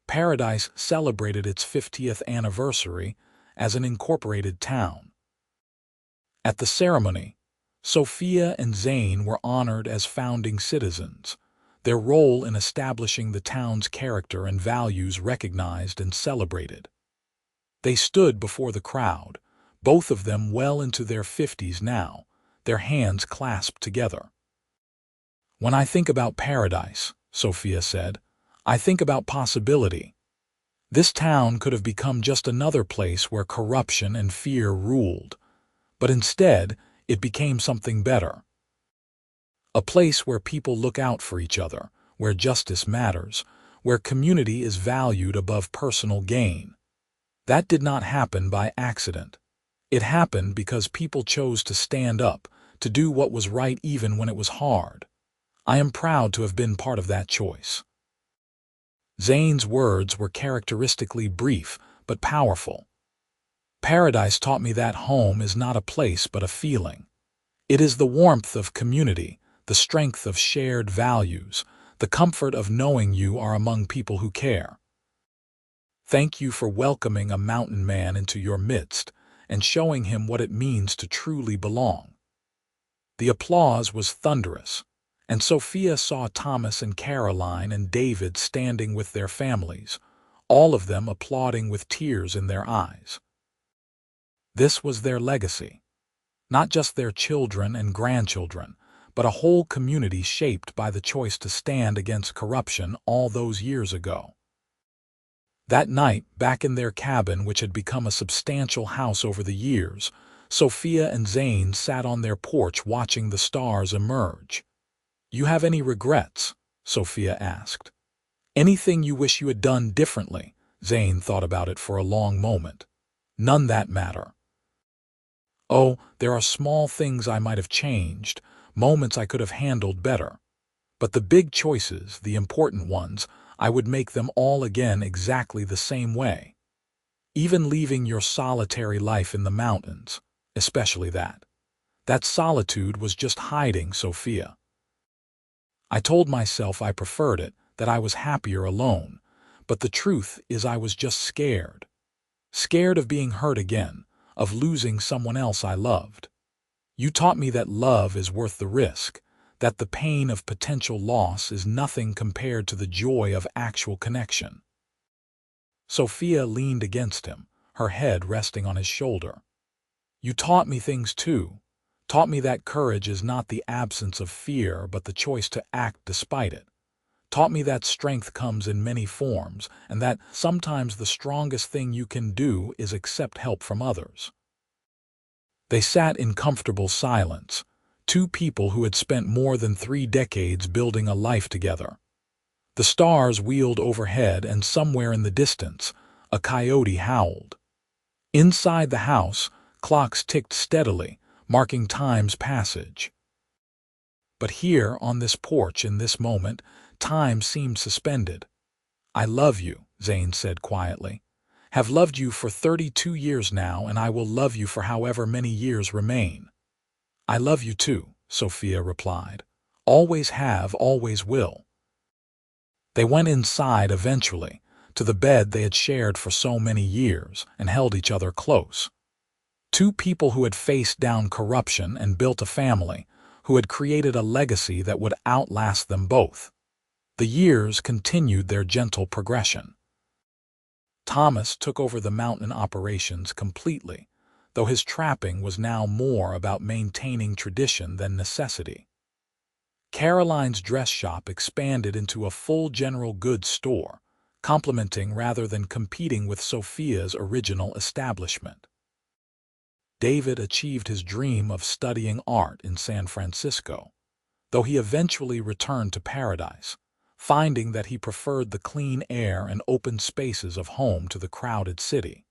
Paradise celebrated its 50th anniversary as an incorporated town. At the ceremony, Sophia and Zane were honored as founding citizens, their role in establishing the town's character and values recognized and celebrated. They stood before the crowd, both of them well into their 50s now, their hands clasped together. When I think about Paradise, Sophia said, I think about possibility. This town could have become just another place where corruption and fear ruled, but instead it became something better. A place where people look out for each other, where justice matters, where community is valued above personal gain. That did not happen by accident. It happened because people chose to stand up, to do what was right even when it was hard. I am proud to have been part of that choice. Zane's words were characteristically brief but powerful. Paradise taught me that home is not a place but a feeling. It is the warmth of community, the strength of shared values, the comfort of knowing you are among people who care. Thank you for welcoming a mountain man into your midst and showing him what it means to truly belong. The applause was thunderous, and Sophia saw Thomas and Caroline and David standing with their families, all of them applauding with tears in their eyes. This was their legacy, not just their children and grandchildren, but a whole community shaped by the choice to stand against corruption all those years ago. That night, back in their cabin, which had become a substantial house over the years, Sophia and Zane sat on their porch watching the stars emerge. You have any regrets? Sophia asked. Anything you wish you had done differently? Zane thought about it for a long moment. None that matter. Oh, there are small things I might have changed, moments I could have handled better. But the big choices, the important ones, I would make them all again exactly the same way. Even leaving your solitary life in the mountains, especially that. That solitude was just hiding, Sophia. I told myself I preferred it, that I was happier alone, but the truth is I was just scared. Scared of being hurt again, of losing someone else I loved. You taught me that love is worth the risk, that the pain of potential loss is nothing compared to the joy of actual connection. Sophia leaned against him, her head resting on his shoulder. You taught me things too. Taught me that courage is not the absence of fear but the choice to act despite it. Taught me that strength comes in many forms and that sometimes the strongest thing you can do is accept help from others. They sat in comfortable silence, two people who had spent more than 3 decades building a life together. The stars wheeled overhead and somewhere in the distance, a coyote howled. Inside the house, clocks ticked steadily, marking time's passage. But here, on this porch in this moment, time seemed suspended. "I love you," Zane said quietly. "Have loved you for 32 years now, and I will love you for however many years remain." "I love you too," Sophia replied. "Always have, always will." They went inside eventually, to the bed they had shared for so many years, and held each other close. Two people who had faced down corruption and built a family, who had created a legacy that would outlast them both. The years continued their gentle progression. Thomas took over the mountain operations completely, though his trapping was now more about maintaining tradition than necessity. Caroline's dress shop expanded into a full general goods store, complementing rather than competing with Sophia's original establishment. David achieved his dream of studying art in San Francisco, though he eventually returned to Paradise, finding that he preferred the clean air and open spaces of home to the crowded city.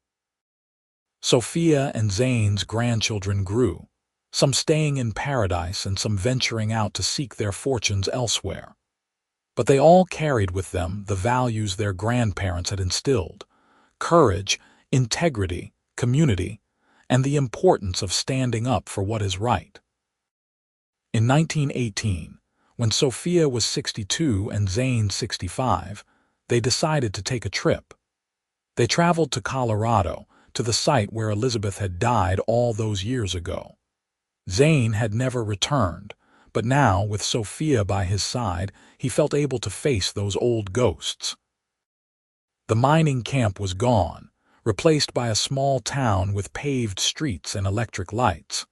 Sophia and Zane's grandchildren grew, some staying in Paradise and some venturing out to seek their fortunes elsewhere. But they all carried with them the values their grandparents had instilled: courage, integrity, community, and the importance of standing up for what is right. In 1918, when Sophia was 62 and Zane 65, they decided to take a trip. They traveled to Colorado, to the site where Elizabeth had died all those years ago. Zane had never returned, but now, with Sophia by his side, he felt able to face those old ghosts. The mining camp was gone, replaced by a small town with paved streets and electric lights.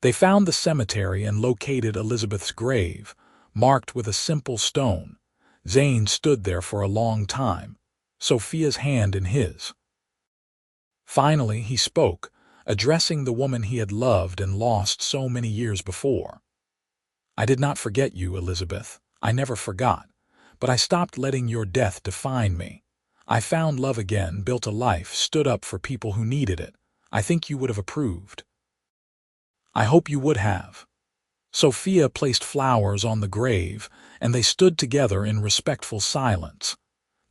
They found the cemetery and located Elizabeth's grave, marked with a simple stone. Zane stood there for a long time, Sophia's hand in his. Finally, he spoke, addressing the woman he had loved and lost so many years before. "I did not forget you, Elizabeth. I never forgot. But I stopped letting your death define me. I found love again, built a life, stood up for people who needed it. I think you would have approved." "I hope you would have." Sophia placed flowers on the grave, and they stood together in respectful silence.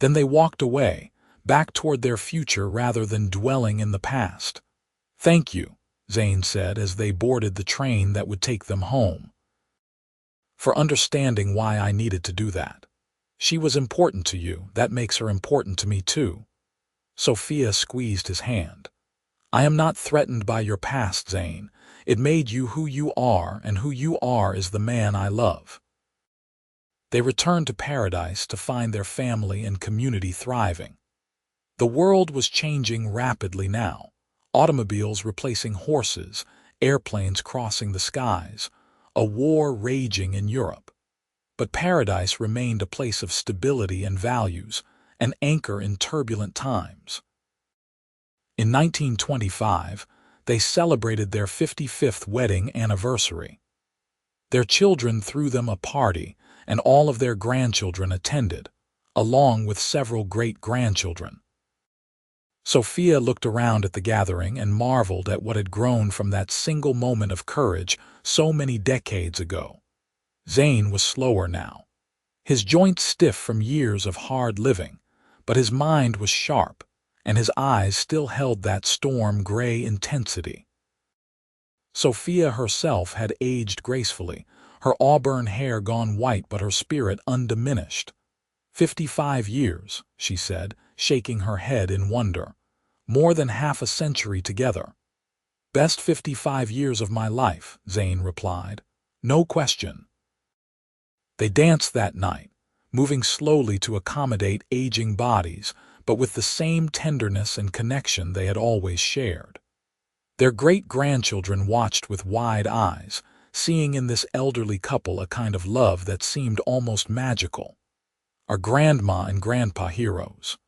Then they walked away, back toward their future rather than dwelling in the past. "Thank you," Zane said as they boarded the train that would take them home, "for understanding why I needed to do that. She was important to you, that makes her important to me too." Sophia squeezed his hand. "I am not threatened by your past, Zane. It made you who you are, and who you are is the man I love." They returned to Paradise to find their family and community thriving. The world was changing rapidly now, automobiles replacing horses, airplanes crossing the skies, a war raging in Europe. But Paradise remained a place of stability and values, an anchor in turbulent times. In 1925, they celebrated their 55th wedding anniversary. Their children threw them a party, and all of their grandchildren attended, along with several great-grandchildren. Sophia looked around at the gathering and marveled at what had grown from that single moment of courage so many decades ago. Zane was slower now, his joints stiff from years of hard living, but his mind was sharp, and his eyes still held that storm-gray intensity. Sophia herself had aged gracefully, her auburn hair gone white but her spirit undiminished. 55 years, she said, shaking her head in wonder. More than half a century together. "Best 55 years of my life," Zane replied. "No question." They danced that night, moving slowly to accommodate aging bodies, but with the same tenderness and connection they had always shared. Their great-grandchildren watched with wide eyes, seeing in this elderly couple a kind of love that seemed almost magical. "Are Grandma and Grandpa heroes?"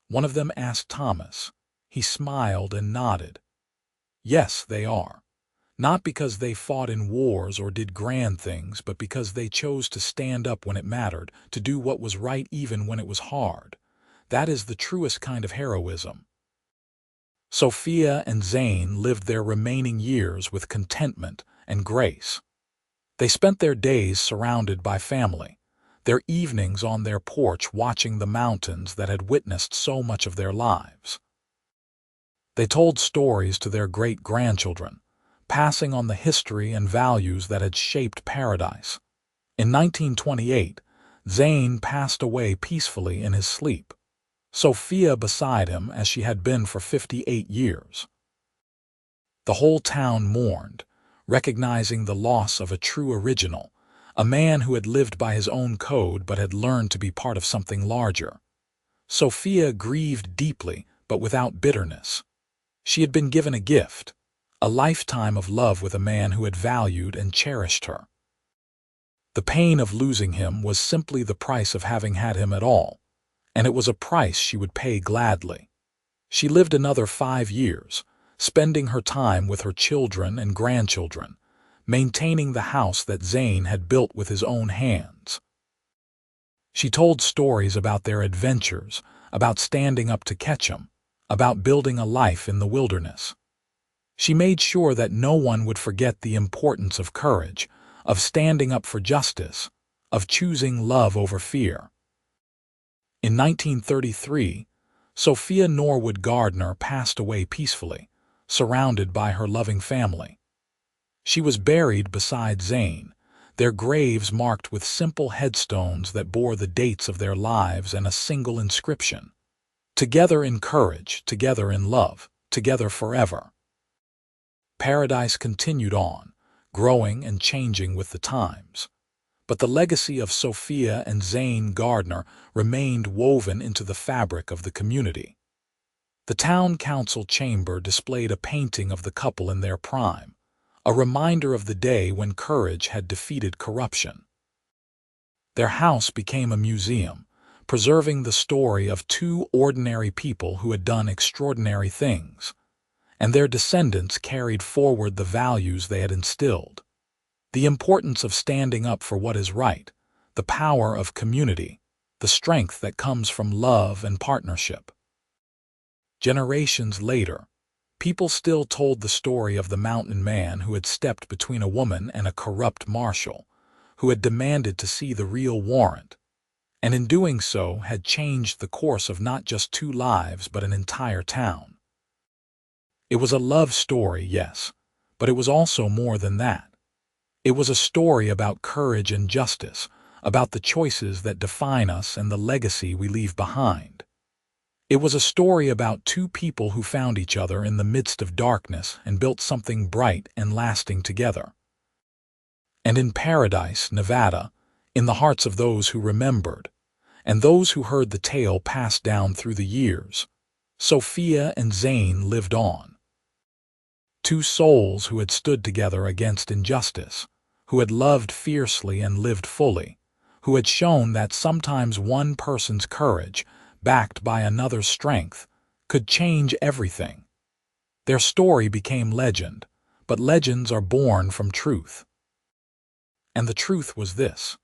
One of them asked Thomas. He smiled and nodded. "Yes, they are. Not because they fought in wars or did grand things, but because they chose to stand up when it mattered, to do what was right even when it was hard. That is the truest kind of heroism." Sophia and Zane lived their remaining years with contentment and grace. They spent their days surrounded by family, their evenings on their porch watching the mountains that had witnessed so much of their lives. They told stories to their great-grandchildren, passing on the history and values that had shaped Paradise. In 1928, Zane passed away peacefully in his sleep, Sophia beside him as she had been for 58 years. The whole town mourned, recognizing the loss of a true original, a man who had lived by his own code but had learned to be part of something larger. Sophia grieved deeply, but without bitterness. She had been given a gift, a lifetime of love with a man who had valued and cherished her. The pain of losing him was simply the price of having had him at all, and it was a price she would pay gladly. She lived another 5 years, spending her time with her children and grandchildren, maintaining the house that Zane had built with his own hands. She told stories about their adventures, about standing up to Ketchum, about building a life in the wilderness. She made sure that no one would forget the importance of courage, of standing up for justice, of choosing love over fear. In 1933, Sophia Norwood Gardner passed away peacefully, surrounded by her loving family. She was buried beside Zane, their graves marked with simple headstones that bore the dates of their lives and a single inscription: "Together in courage, together in love, together forever." Paradise continued on, growing and changing with the times. But the legacy of Sophia and Zane Gardner remained woven into the fabric of the community. The town council chamber displayed a painting of the couple in their prime, a reminder of the day when courage had defeated corruption. Their house became a museum, preserving the story of two ordinary people who had done extraordinary things, and their descendants carried forward the values they had instilled: the importance of standing up for what is right, the power of community, the strength that comes from love and partnership. Generations later, people still told the story of the mountain man who had stepped between a woman and a corrupt marshal, who had demanded to see the real warrant, and in doing so had changed the course of not just 2 lives but an entire town. It was a love story, yes, but it was also more than that. It was a story about courage and justice, about the choices that define us and the legacy we leave behind. It was a story about 2 people who found each other in the midst of darkness and built something bright and lasting together. And in Paradise, Nevada, in the hearts of those who remembered, and those who heard the tale passed down through the years, Sophia and Zane lived on. 2 souls who had stood together against injustice, who had loved fiercely and lived fully, who had shown that sometimes one person's courage, backed by another's strength, could change everything. Their story became legend, but legends are born from truth. And the truth was this: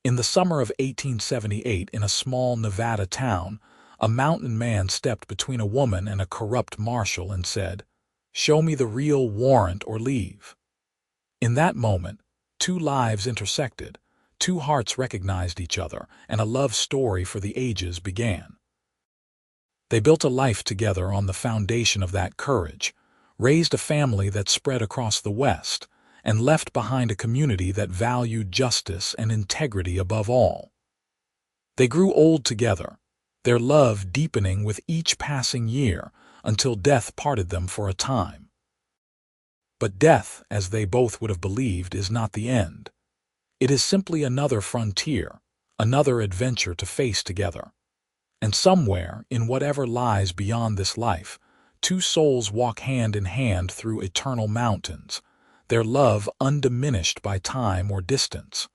in the summer of 1878, in a small Nevada town, a mountain man stepped between a woman and a corrupt marshal and said, "Show me the real warrant or leave." In that moment, 2 lives intersected, 2 hearts recognized each other, and a love story for the ages began. They built a life together on the foundation of that courage, raised a family that spread across the West, and left behind a community that valued justice and integrity above all. They grew old together, their love deepening with each passing year until death parted them for a time. But death, as they both would have believed, is not the end. It is simply another frontier, another adventure to face together. And somewhere, in whatever lies beyond this life, 2 souls walk hand in hand through eternal mountains, their love undiminished by time or distance.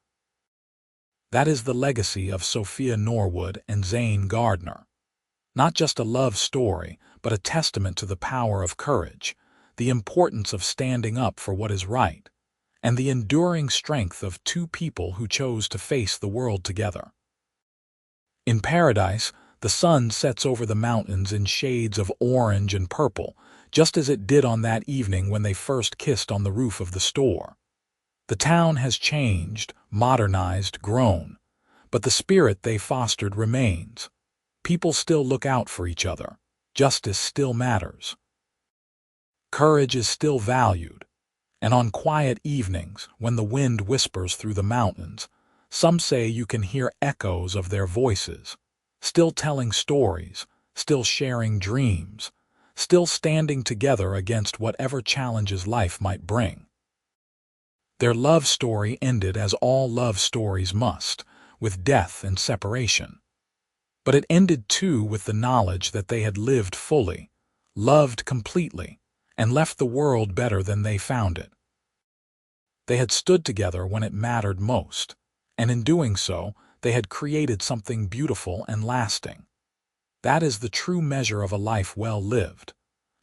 That is the legacy of Sophia Norwood and Zane Gardner. Not just a love story, but a testament to the power of courage, the importance of standing up for what is right, and the enduring strength of 2 people who chose to face the world together. In Paradise, the sun sets over the mountains in shades of orange and purple, just as it did on that evening when they first kissed on the roof of the store. The town has changed, modernized, grown, but the spirit they fostered remains. People still look out for each other. Justice still matters. Courage is still valued. And on quiet evenings, when the wind whispers through the mountains, some say you can hear echoes of their voices, still telling stories, still sharing dreams, still standing together against whatever challenges life might bring. Their love story ended as all love stories must, with death and separation. But it ended too with the knowledge that they had lived fully, loved completely, and left the world better than they found it. They had stood together when it mattered most, and in doing so, they had created something beautiful and lasting. That is the true measure of a life well lived.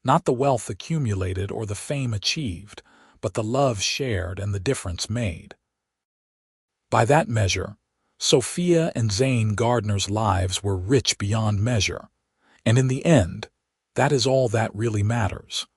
Not the wealth accumulated or the fame achieved, but the love shared and the difference made. By that measure, Sophia and Zane Gardner's lives were rich beyond measure, and in the end, that is all that really matters.